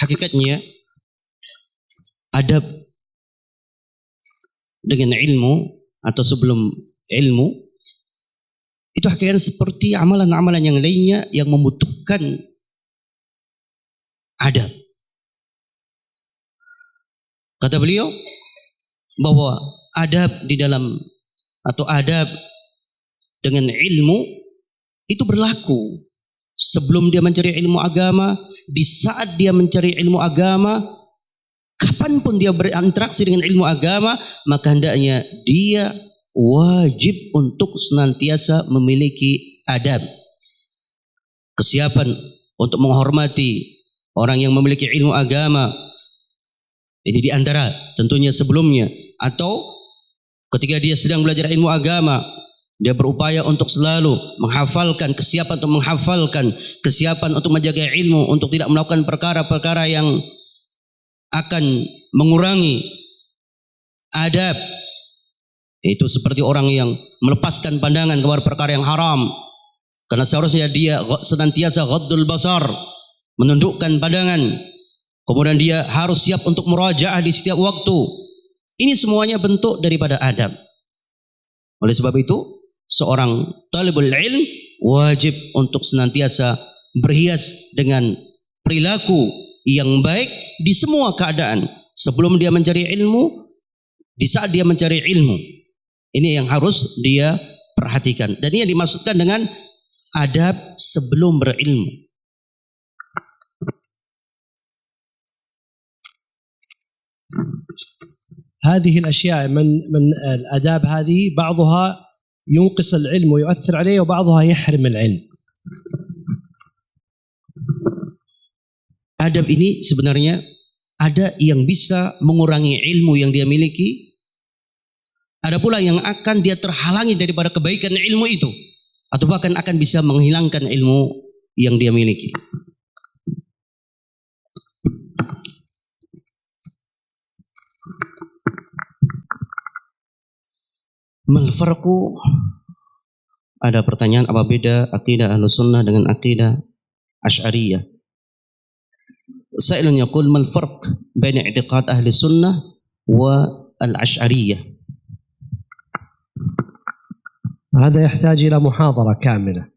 hakikatnya adab dengan ilmu atau sebelum ilmu itu hakikatnya seperti amalan-amalan yang lainnya yang membutuhkan adab. Kata beliau bahwa adab di dalam atau adab dengan ilmu itu berlaku sebelum dia mencari ilmu agama, di saat dia mencari ilmu agama, kapanpun dia berinteraksi dengan ilmu agama, maka hendaknya dia wajib untuk senantiasa memiliki adab, kesiapan untuk menghormati orang yang memiliki ilmu agama. Ini di antara tentunya sebelumnya, atau ketika dia sedang belajar ilmu agama, dia berupaya untuk selalu menghafalkan, kesiapan untuk menghafalkan, kesiapan untuk menjaga ilmu, untuk tidak melakukan perkara-perkara yang akan mengurangi adab. Itu seperti orang yang melepaskan pandangan kepada perkara yang haram, karena seharusnya dia senantiasa ghaddul basar, menundukkan pandangan. Kemudian dia harus siap untuk murajaah di setiap waktu. Ini semuanya bentuk daripada adab. Oleh sebab itu, seorang talibul ilm wajib untuk senantiasa berhias dengan perilaku yang baik di semua keadaan. Sebelum dia mencari ilmu, di saat dia mencari ilmu. Ini yang harus dia perhatikan. Dan ini yang dimaksudkan dengan adab sebelum berilmu. هذه الأشياء من الآداب هذه بعضها ينقص العلم ويؤثر عليه وبعضها يحرم العلم. Adab ini sebenarnya ada yang bisa mengurangi ilmu yang dia miliki, ada pula yang akan dia terhalangi daripada kebaikan ilmu itu, atau bahkan akan bisa menghilangkan ilmu yang dia miliki. Mal farqu, ada pertanyaan, apa beda akidah Ahlus Sunnah dengan akidah Asy'ariyah? Sa'ilun yaqul mal farq baina i'tiqad Ahli Sunnah wa al-Asy'ariyah? هذا يحتاج إلى محاضرة كاملة.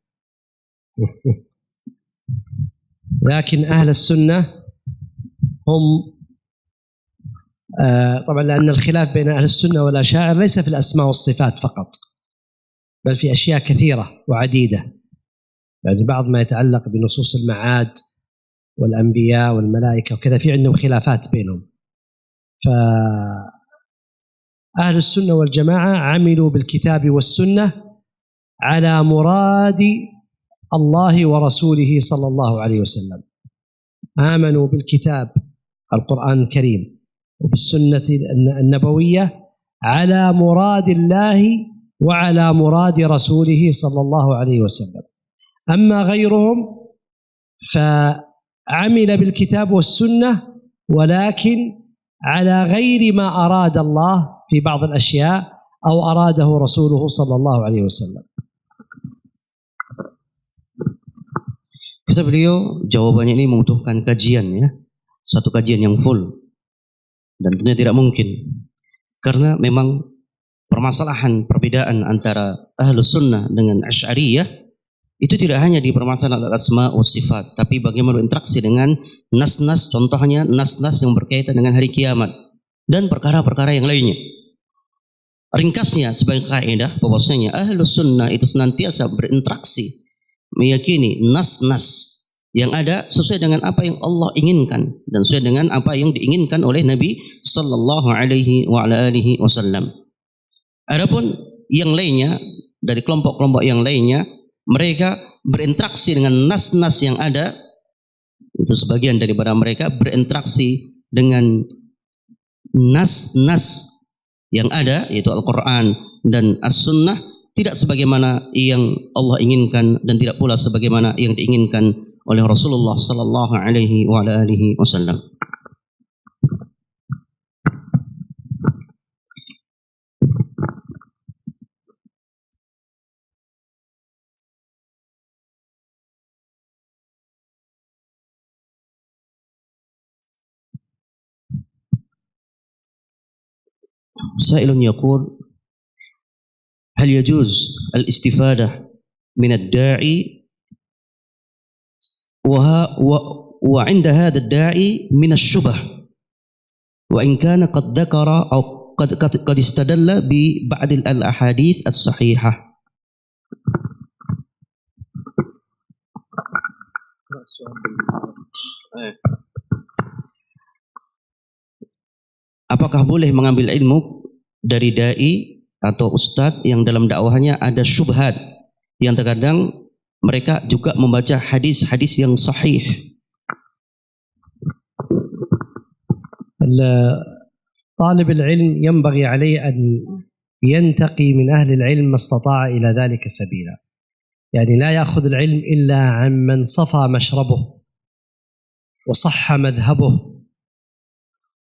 لكن أهل السنة هم طبعا لأن الخلاف بين أهل السنة والأشاعرة ليس في الأسماء والصفات فقط، بل في أشياء كثيرة وعديدة، يعني بعض ما يتعلق بنصوص المعاد والأنبياء والملائكة وكذا في عندهم خلافات بينهم. فأهل السنة والجماعة عملوا بالكتاب والسنة على مراد الله ورسوله صلى الله عليه وسلم، آمنوا بالكتاب القرآن الكريم وبالسنة النبوية على مراد الله وعلى مراد رسوله صلى الله عليه وسلم. أما غيرهم فعمل بالكتاب والسنة ولكن على غير ما أراد الله في بعض الأشياء أو أراده رسوله صلى الله عليه وسلم. Kata beliau, jawabannya ini membutuhkan kajian, ya, satu kajian yang full, dan tentunya tidak mungkin, karena memang permasalahan perbedaan antara Ahlus Sunnah dengan Asy'ariyah itu tidak hanya di permasalahan asma wa sifat, tapi bagaimana interaksi dengan nas-nas, contohnya nas-nas yang berkaitan dengan hari kiamat dan perkara-perkara yang lainnya. Ringkasnya sebagai kaidah bahwasanya Ahlus Sunnah itu senantiasa berinteraksi, meyakini nas-nas yang ada sesuai dengan apa yang Allah inginkan dan sesuai dengan apa yang diinginkan oleh Nabi sallallahu alaihi wa ala alihi wasallam. Adapun yang lainnya dari kelompok-kelompok yang lainnya, mereka berinteraksi dengan nas-nas yang ada, itu sebagian daripada mereka berinteraksi dengan nas-nas yang ada, yaitu Al-Quran dan As-Sunnah, tidak sebagaimana yang Allah inginkan dan tidak pula sebagaimana yang diinginkan oleh Rasulullah sallallahu alaihi wa alihi wasallam. سائل يقول: هل يجوز الاستفادة من الداعي وعند هذا الداعي من الشبه، وإن كان قد ذكر أو قد استدل ببعض الأحاديث الصحيحة؟ Apakah boleh mengambil ilmu dari dai atau ustadz yang dalam dakwahnya ada syubhat yang terkadang mereka juga membaca hadis-hadis yang sahih? طالب العلم ينبغي عليه أن ينتقي من أهل العلم ما استطاع إلى ذلك سبيلا، يعني لا يأخذ العلم إلا عمن صفى مشربه وصح مذهبه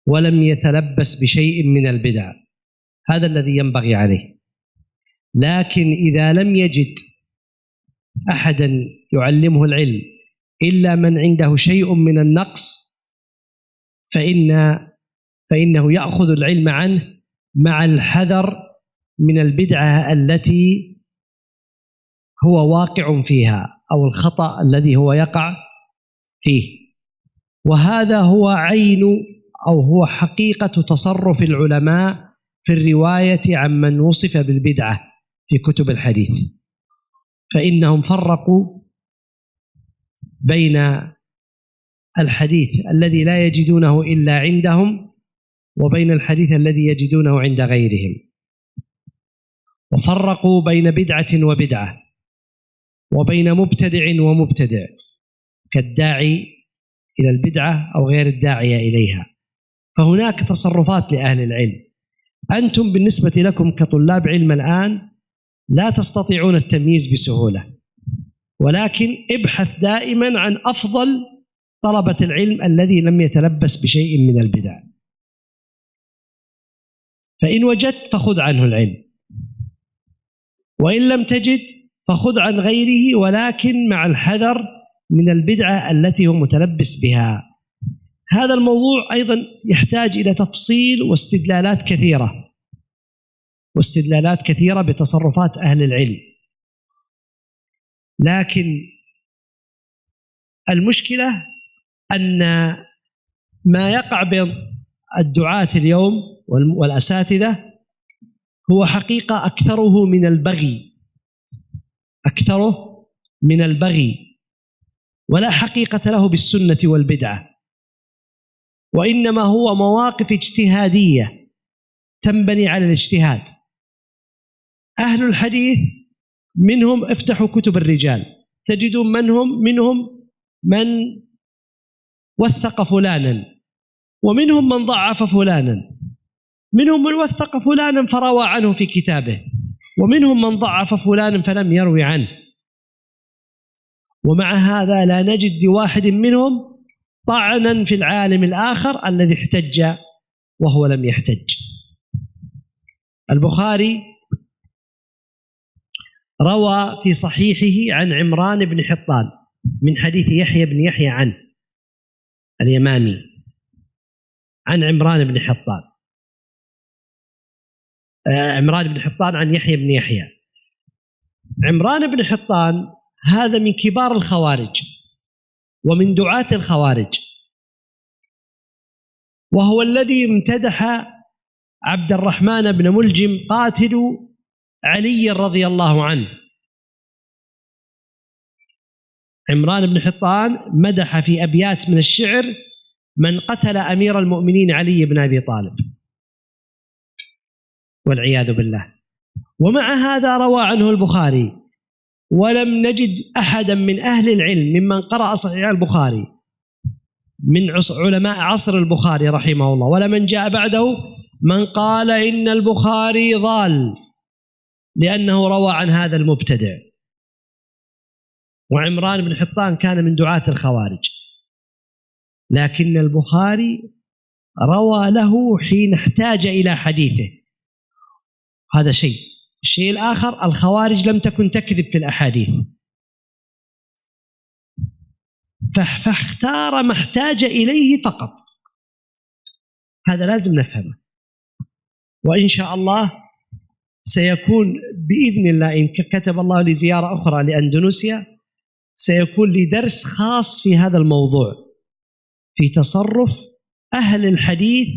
ولم يتلبس بشيء من البدع، هذا الذي ينبغي عليه. لكن إذا لم يجد أحدا يعلمه العلم إلا من عنده شيء من النقص فإنه يأخذ العلم عنه مع الحذر من البدعة التي هو واقع فيها أو الخطأ الذي هو يقع فيه. وهذا هو عين أو هو حقيقة تصرف العلماء في الرواية عمن وصف بالبدعة في كتب الحديث، فإنهم فرقوا بين الحديث الذي لا يجدونه إلا عندهم وبين الحديث الذي يجدونه عند غيرهم، وفرقوا بين بدعة وبدعة وبين مبتدع ومبتدع كالداعي إلى البدعة أو غير الداعية إليها. فهناك تصرفات لأهل العلم، أنتم بالنسبة لكم كطلاب علم الآن لا تستطيعون التمييز بسهولة، ولكن ابحث دائما عن أفضل طلبة العلم الذي لم يتلبس بشيء من البدع، فإن وجدت فخذ عنه العلم، وإن لم تجد فخذ عن غيره، ولكن مع الحذر من البدعة التي هو متلبس بها. هذا الموضوع أيضا يحتاج إلى تفصيل واستدلالات كثيرة بتصرفات أهل العلم، لكن المشكلة أن ما يقع بين الدعاة اليوم والأساتذة هو حقيقة أكثره من البغي، ولا حقيقة له بالسنة والبدعة، وإنما هو مواقف اجتهادية تنبني على الاجتهاد. أهل الحديث منهم افتحوا كتب الرجال تجدون منهم من وثق فلانا، ومنهم من ضعف فلانا، منهم من وثق فلانا فروى عنه في كتابه، ومنهم من ضعف فلانا فلم يروي عنه، ومع هذا لا نجد لواحد منهم طعنا في العالم الآخر الذي احتج وهو لم يحتج. البخاري روى في صحيحه عن عمران بن حطان من حديث يحيى بن يحيى عنه اليمامي، عن عمران بن حطان عن يحيى بن يحيى. عمران بن حطان هذا من كبار الخوارج ومن دعاة الخوارج، وهو الذي امتدح عبد الرحمن بن ملجم قاتل علي رضي الله عنه. عمران بن حطان مدح في أبيات من الشعر من قتل أمير المؤمنين علي بن أبي طالب والعياذ بالله، ومع هذا روى عنه البخاري، ولم نجد أحدا من أهل العلم ممن قرأ صحيح البخاري من علماء عصر البخاري رحمه الله ولا من جاء بعده من قال إن البخاري ضال لأنه روى عن هذا المبتدع. وعمران بن حطان كان من دعاة الخوارج، لكن البخاري روى له حين احتاج إلى حديثه، هذا شيء. الشيء الآخر الخوارج لم تكن تكذب في الأحاديث، فاختار ما احتاج إليه فقط، هذا لازم نفهمه. وإن شاء الله سيكون بإذن الله إن كتب الله لي زيارة أخرى لأندونيسيا سيكون لي درس خاص في هذا الموضوع، في تصرف أهل الحديث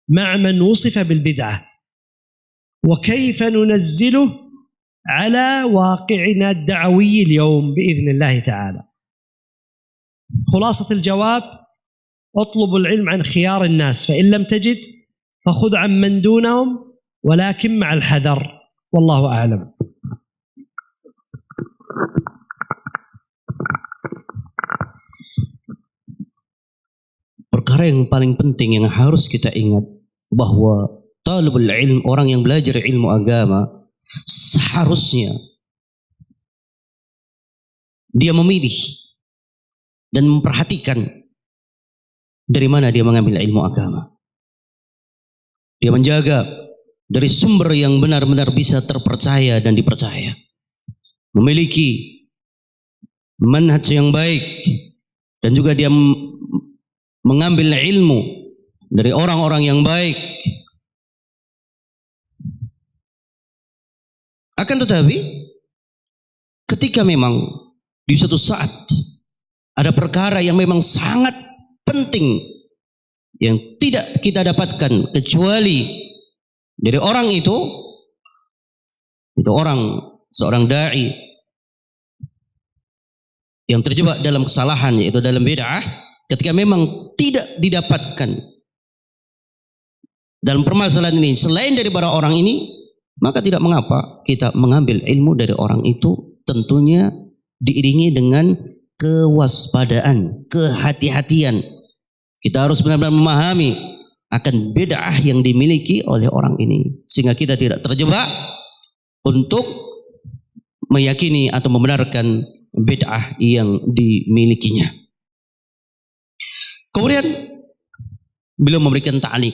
مع من وصف بالبدعة وكيف ننزله على واقعنا الدعوي اليوم بإذن الله تعالى. خلاصة الجواب: اطلب العلم عن خيار الناس، فإن لم تجد فخذ عن من دونهم ولكن مع الحذر، والله أعلم. Perkara yang paling penting yang harus kita ingat bahwa talibul ilm, orang yang belajar ilmu agama, seharusnya dia memilih dan memperhatikan dari mana dia mengambil ilmu agama. Dia menjaga dari sumber yang benar-benar bisa terpercaya dan dipercaya. Memiliki manhaj yang baik dan juga dia mengambil ilmu dari orang-orang yang baik. Akan tetapi ketika memang di suatu saat ada perkara yang memang sangat penting yang tidak kita dapatkan kecuali dari orang itu orang, seorang da'i yang terjebak dalam kesalahan, yaitu dalam bid'ah, ketika memang tidak didapatkan dalam permasalahan ini selain dari para orang ini, maka tidak mengapa kita mengambil ilmu dari orang itu, tentunya diiringi dengan kewaspadaan, kehati-hatian. Kita harus benar-benar memahami akan bid'ah yang dimiliki oleh orang ini, sehingga kita tidak terjebak untuk meyakini atau membenarkan bid'ah yang dimilikinya. Kemudian beliau memberikan ta'liq.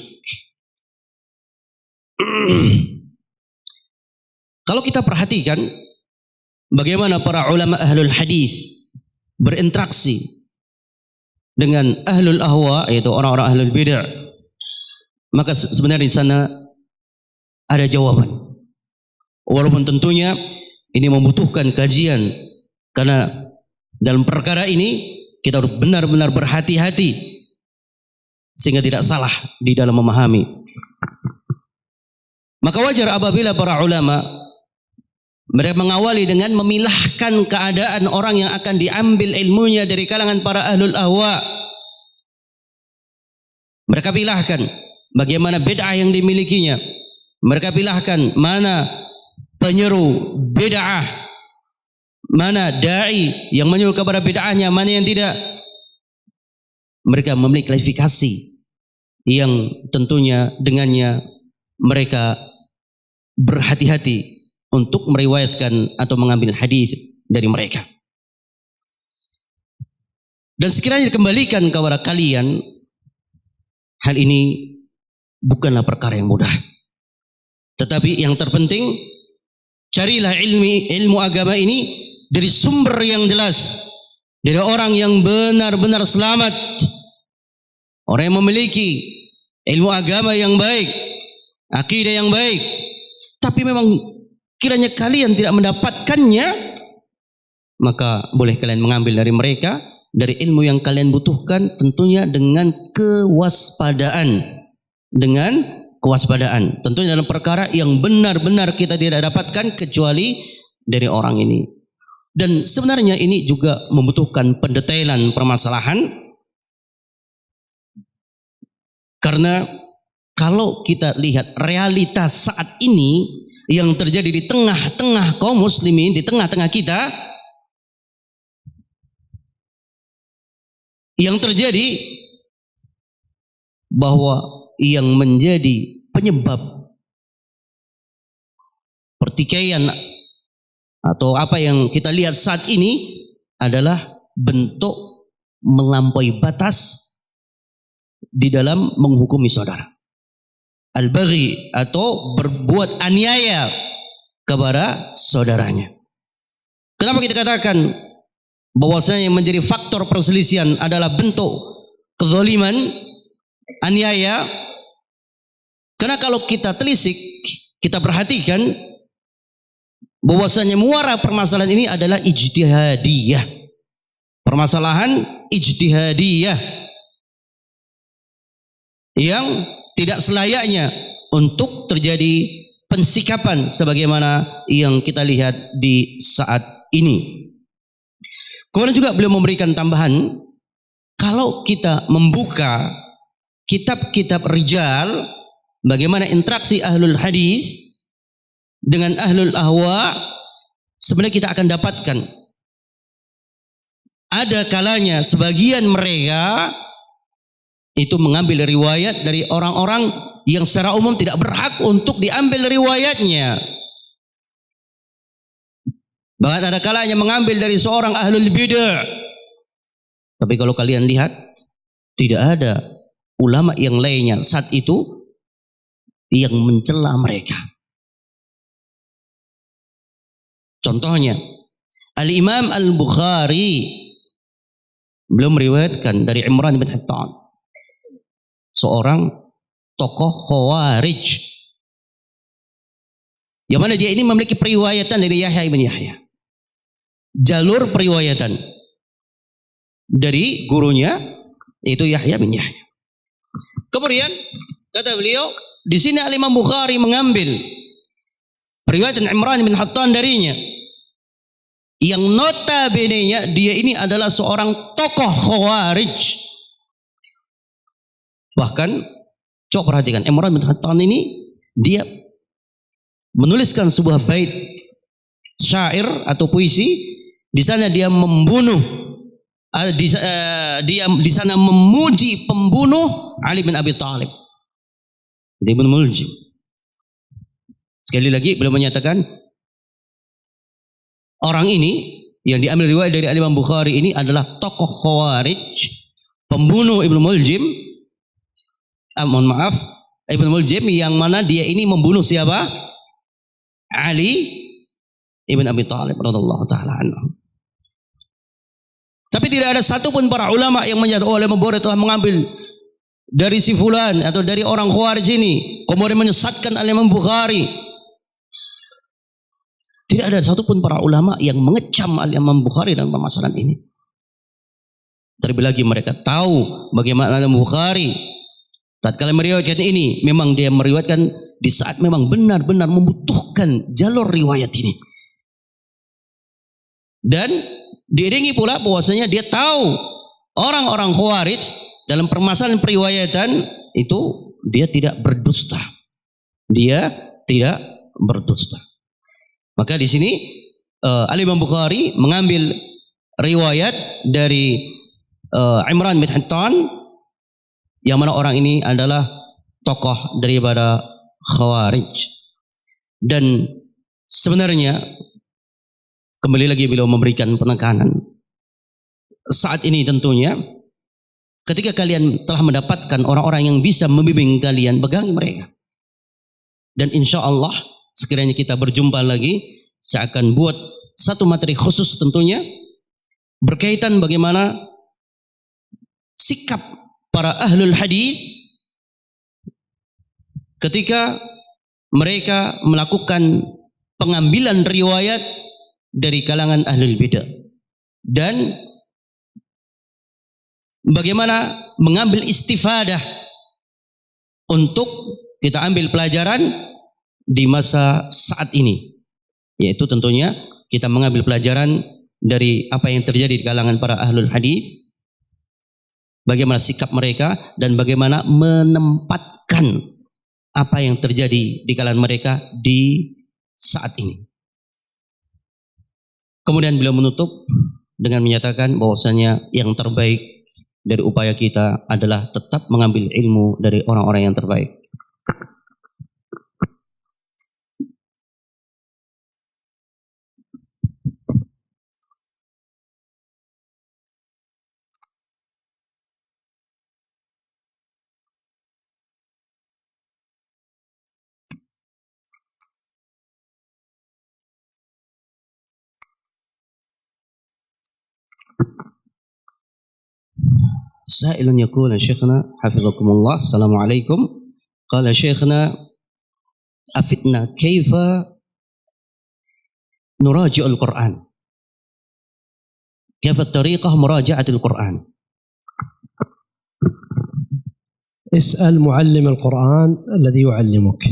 Kalau kita perhatikan bagaimana para ulama ahlul hadis berinteraksi dengan ahlul ahwa, yaitu orang-orang ahlul bid'ah, maka sebenarnya di sana ada jawaban. Walaupun tentunya ini membutuhkan kajian, karena dalam perkara ini kita harus benar-benar berhati-hati sehingga tidak salah di dalam memahami. Maka wajar apabila para ulama mereka mengawali dengan memilahkan keadaan orang yang akan diambil ilmunya dari kalangan para ahlul ahwa. Mereka pilahkan bagaimana bid'ah yang dimilikinya. Mereka pilahkan mana penyeru bid'ah, mana da'i yang menyuruh kepada bid'ahnya, mana yang tidak. Mereka memiliki klasifikasi yang tentunya dengannya mereka berhati-hati untuk meriwayatkan atau mengambil hadis dari mereka. Dan sekiranya dikembalikan kepada kalian, hal ini bukanlah perkara yang mudah. Tetapi yang terpenting, carilah ilmu agama ini dari sumber yang jelas, dari orang yang benar-benar selamat, orang yang memiliki ilmu agama yang baik, akidah yang baik. Tapi memang kiranya kalian tidak mendapatkannya, maka boleh kalian mengambil dari mereka, dari ilmu yang kalian butuhkan, tentunya dengan kewaspadaan. Tentunya dalam perkara yang benar-benar kita tidak dapatkan kecuali dari orang ini. Dan sebenarnya ini juga membutuhkan pendetailan permasalahan, karena kalau kita lihat realitas saat ini yang terjadi di tengah-tengah kaum muslimin, di tengah-tengah kita, yang terjadi bahwa yang menjadi penyebab pertikaian atau apa yang kita lihat saat ini adalah bentuk melampaui batas di dalam menghukumi saudara. Al-baghi atau berbuat aniaya kepada saudaranya. Kenapa kita katakan bahwasanya yang menjadi faktor perselisihan adalah bentuk kezaliman, aniaya? Karena kalau kita telisik, kita perhatikan bahwasanya muara permasalahan ini adalah ijtihadiyah. Permasalahan ijtihadiyah yang tidak selayaknya untuk terjadi pensikapan sebagaimana yang kita lihat di saat ini. Kemudian juga beliau memberikan tambahan, kalau kita membuka kitab-kitab rijal, bagaimana interaksi ahlul hadis dengan ahlul ahwa, sebenarnya kita akan dapatkan ada kalanya sebagian mereka itu mengambil riwayat dari orang-orang yang secara umum tidak berhak untuk diambil riwayatnya. Bahkan ada kalanya mengambil dari seorang ahlul bidah. Tapi kalau kalian lihat, tidak ada ulama yang lainnya saat itu yang mencela mereka. Contohnya, Al-Imam Al-Bukhari belum meriwayatkan dari Imran bin Hattan, seorang tokoh Khawarij, yang mana dia ini memiliki periwayatan dari Yahya bin Yahya. Jalur periwayatan dari gurunya itu Yahya bin Yahya. Kemudian kata beliau, di sini Al-Imam Bukhari mengambil periwayatan Imran bin Hattan darinya, yang notabene-nya dia ini adalah seorang tokoh Khawarij. Bahkan coba perhatikan, Imran bin Hattan ini dia menuliskan sebuah bait syair atau puisi. Di sana dia membunuh, dia di sana memuji pembunuh Ali bin Abi Thalib. Dia Ibnu Muljim. Sekali lagi beliau menyatakan, orang ini yang diambil riwayat dari Imam Bukhari ini adalah tokoh Khawarij, pembunuh Ibnu Muljim. Mohon maaf, Ibnu Muljim yang mana dia ini membunuh siapa? Ali ibn Abi Thalib radhiyallahu taala anhu. Tapi tidak ada satupun para ulama yang menyatakan Imam Bukhari telah mengambil dari si fulan atau dari orang Khawarij ini kemudian menyesatkan Imam Bukhari. Tidak ada satupun para ulama yang mengecam Imam Bukhari dalam permasalahan ini. Terlebih lagi mereka tahu bagaimana Imam Bukhari tatkala meriwayatkan ini, memang dia meriwayatkan di saat memang benar-benar membutuhkan jalur riwayat ini. Dan diiringi pula bahwasanya dia tahu orang-orang Khawarij dalam permasalahan periwayatan itu dia tidak berdusta. Dia tidak berdusta. Maka di sini Al-Imam Bukhari mengambil riwayat dari Imran bin Hattan, yang mana orang ini adalah tokoh daripada Khawarij. Dan sebenarnya kembali lagi beliau memberikan penekanan, saat ini tentunya ketika kalian telah mendapatkan orang-orang yang bisa membimbing kalian, pegangi mereka. Dan insya Allah sekiranya kita berjumpa lagi, saya akan buat satu materi khusus tentunya berkaitan bagaimana sikap para ahlul hadis ketika mereka melakukan pengambilan riwayat dari kalangan ahlul bidah, dan bagaimana mengambil istifadah untuk kita ambil pelajaran di masa saat ini, yaitu tentunya kita mengambil pelajaran dari apa yang terjadi di kalangan para ahlul hadis, bagaimana sikap mereka dan bagaimana menempatkan apa yang terjadi di kalangan mereka di saat ini. Kemudian beliau menutup dengan menyatakan bahwasanya yang terbaik dari upaya kita adalah tetap mengambil ilmu dari orang-orang yang terbaik. سائل يقول شيخنا حفظكم الله السلام عليكم Qala syekhna afidna kaifa nuraji'ul Qur'an. Kaifa tariqah muraja'atil Qur'an? اسأل معلم القرآن الذي يعلمك.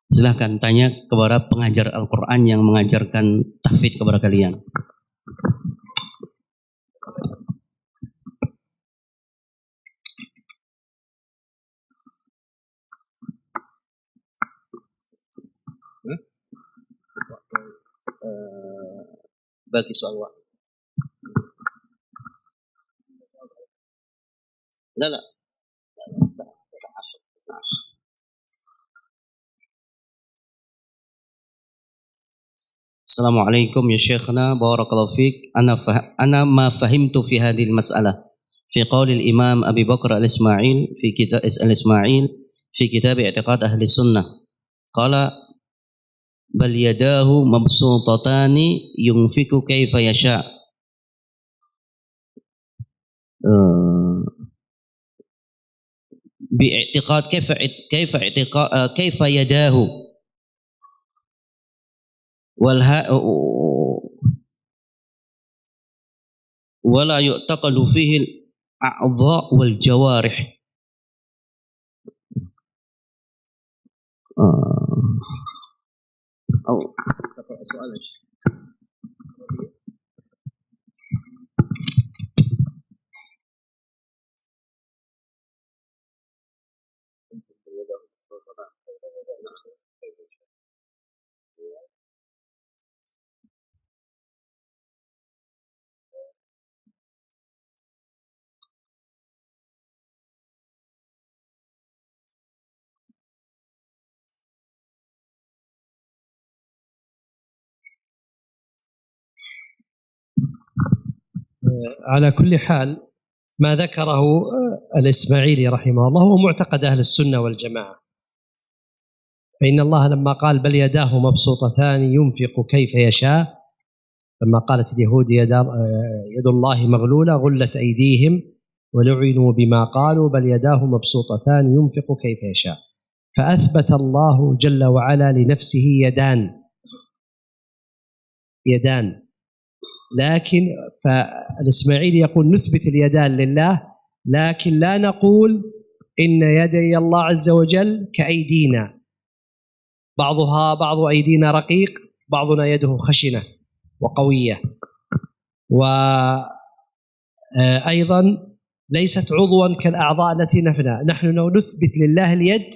Silahkan tanya kepada pengajar Al-Quran yang mengajarkan tahfidz kepada kalian. Bagi soal waktu. لا الساعة 12. Assalamualaikum ya Syekhna, barakallahu fiik. Ana ma fahimtu fi hadhihi al-mas'alah fi qauli al-Imam Abi Bakr al-Ismail fi kitab al-Ismail fi kitab i'tiqad ahli sunnah. Qala bal yadahu mabsutatani yunfiku kaifa yasha. باعتقاد كيف يداه ولا يعتقد فيه الأعضاء والجوارح. أو سؤال على كل حال ما ذكره الإسماعيلي رحمه الله هو معتقد أهل السنة والجماعة، فإن الله لما قال بل يداه مبسوطتان ينفق كيف يشاء، لما قالت اليهود يد الله مغلولة غلت أيديهم ولعنوا بما قالوا بل يداه مبسوطتان ينفق كيف يشاء، فأثبت الله جل وعلا لنفسه يدان، لكن فالإسماعيلي يقول نثبت اليدان لله، لكن لا نقول إن يدي الله عز وجل كأيدينا، بعض أيدينا رقيق، بعضنا يده خشنة وقوية، وأيضا ليست عضوا كالأعضاء التي نفنى. نحن نثبت لله اليد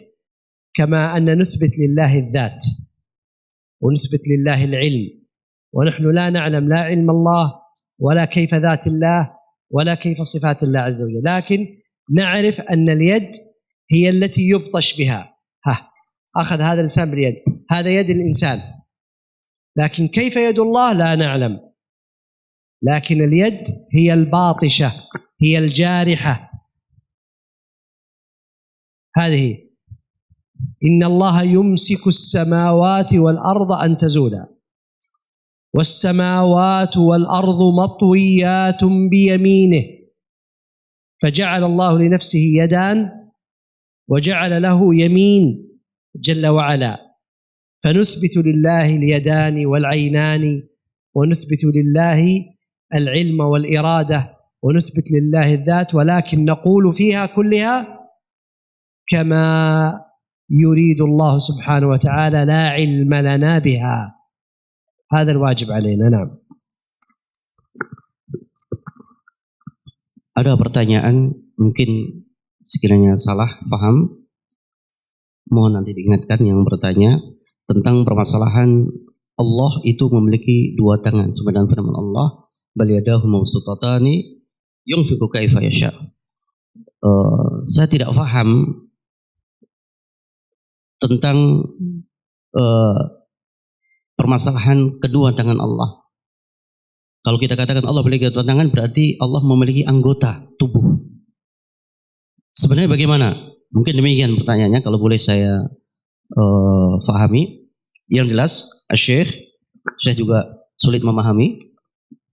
كما أن نثبت لله الذات ونثبت لله العلم، ونحن لا نعلم لا علم الله ولا كيف ذات الله ولا كيف صفات الله عز وجل، لكن نعرف أن اليد هي التي يبطش بها. أخذ هذا الإنسان باليد، هذا يد الإنسان، لكن كيف يد الله لا نعلم، لكن اليد هي الباطشة هي الجارحة. هذه إن الله يمسك السماوات والأرض أن تزولا والسماوات والأرض مطويات بيمينه، فجعل الله لنفسه يدان وجعل له يمين جل وعلا، فنثبت لله اليدان والعينان، ونثبت لله العلم والإرادة، ونثبت لله الذات، ولكن نقول فيها كلها كما يريد الله سبحانه وتعالى، لا علم لنا بها. هذا الواجب علينا. نعم. Ada pertanyaan, mungkin sekiranya salah paham, mohon nanti diingatkan yang bertanya tentang permasalahan Allah itu memiliki dua tangan. Sebenarnya firman Allah, bal yadahu mabsutatani yunfiqu kaifa yasha. Saya tidak paham tentang permasalahan kedua tangan Allah. Kalau kita katakan Allah memiliki dua tangan, berarti Allah memiliki anggota tubuh. Sebenarnya bagaimana? Mungkin demikian pertanyaannya, kalau boleh saya fahami. Yang jelas, Syekh juga sulit memahami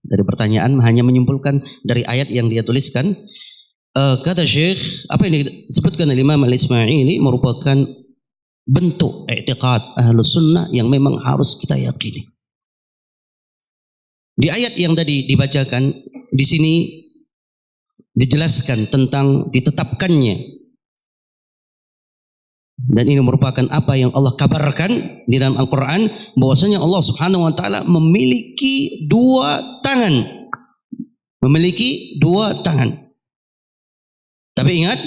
dari pertanyaan, hanya menyimpulkan dari ayat yang dia tuliskan. kata Syekh, apa yang disebutkan oleh Imam Al-Ismaili merupakan bentuk i'tiqad Ahlus Sunnah yang memang harus kita yakini. Di ayat yang tadi dibacakan, di sini dijelaskan tentang ditetapkannya, dan ini merupakan apa yang Allah kabarkan di dalam Al-Quran, bahwasanya Allah Subhanahu Wa Taala memiliki dua tangan, Tapi ingat,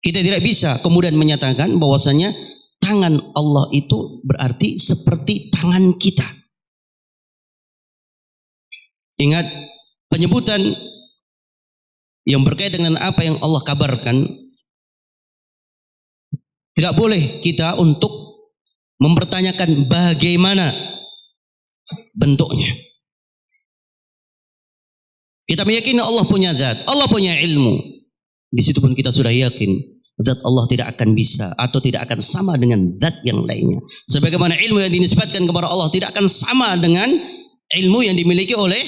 kita tidak bisa kemudian menyatakan bahwasanya tangan Allah itu berarti seperti tangan kita. Ingat, penyebutan yang berkaitan dengan apa yang Allah kabarkan, tidak boleh kita untuk mempertanyakan bagaimana bentuknya. Kita meyakini Allah punya zat, Allah punya ilmu. Di situ pun kita sudah yakin zat Allah tidak akan bisa atau tidak akan sama dengan zat yang lainnya. Sebagaimana ilmu yang dinisbatkan kepada Allah tidak akan sama dengan ilmu yang dimiliki oleh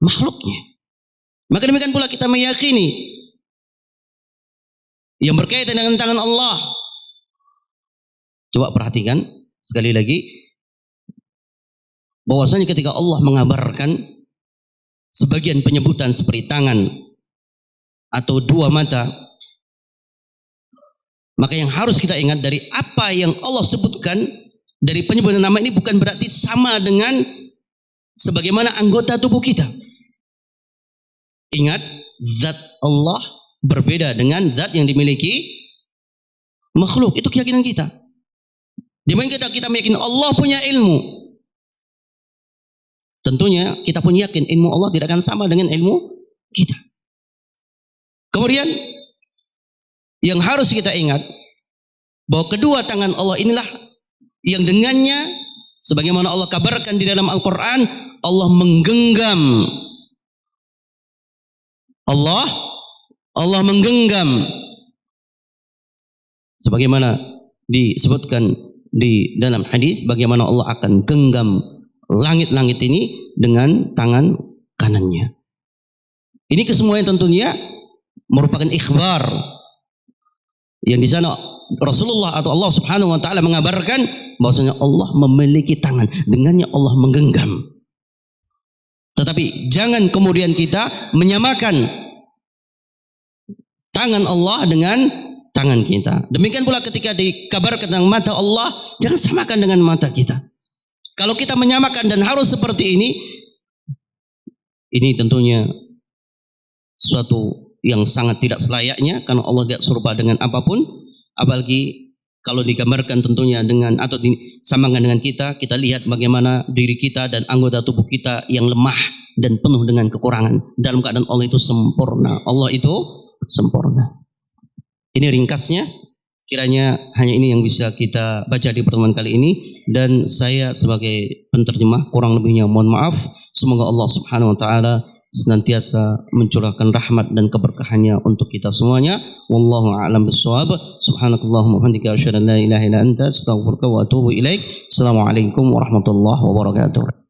makhluknya. Maka demikian pula kita meyakini yang berkaitan dengan tangan Allah. Coba perhatikan sekali lagi, bahwasanya ketika Allah mengabarkan sebagian penyebutan seperti tangan atau dua mata, maka yang harus kita ingat dari apa yang Allah sebutkan dari penyebutan nama ini bukan berarti sama dengan sebagaimana anggota tubuh kita. Ingat, zat Allah berbeda dengan zat yang dimiliki makhluk. Itu keyakinan kita. Dimana kita meyakini Allah punya ilmu, tentunya kita pun yakin ilmu Allah tidak akan sama dengan ilmu kita. Kemudian yang harus kita ingat bahwa kedua tangan Allah inilah yang dengannya, sebagaimana Allah kabarkan di dalam Al-Quran, Allah menggenggam. Allah menggenggam, sebagaimana disebutkan di dalam hadis, bagaimana Allah akan genggam langit-langit ini dengan tangan kanannya. Ini kesemuanya tentunya merupakan ikhbar yang di sana Rasulullah atau Allah Subhanahu Wa Taala mengabarkan bahwasanya Allah memiliki tangan, dengannya Allah menggenggam. Tetapi jangan kemudian kita menyamakan tangan Allah dengan tangan kita. Demikian pula ketika dikabarkan tentang mata Allah, jangan samakan dengan mata kita. Kalau kita menyamakan dan harus seperti ini tentunya suatu yang sangat tidak selayaknya, karena Allah tidak serupa dengan apapun. Apalagi kalau digambarkan tentunya dengan atau disamakan dengan kita lihat bagaimana diri kita dan anggota tubuh kita yang lemah dan penuh dengan kekurangan. Dalam keadaan Allah itu sempurna. Allah itu sempurna. Ini ringkasnya. Kiranya hanya ini yang bisa kita baca di pertemuan kali ini, dan saya sebagai penterjemah kurang lebihnya mohon maaf. Semoga Allah Subhanahu Wa Taala senantiasa mencurahkan rahmat dan keberkahannya untuk kita semuanya. Wallahu a'lam bishawab. Subhanakallahumma wa bihamdika asyhadu an la ilaha illa anta astaghfiruka wa atubu ilaik. Assalamualaikum warahmatullahi wabarakatuh.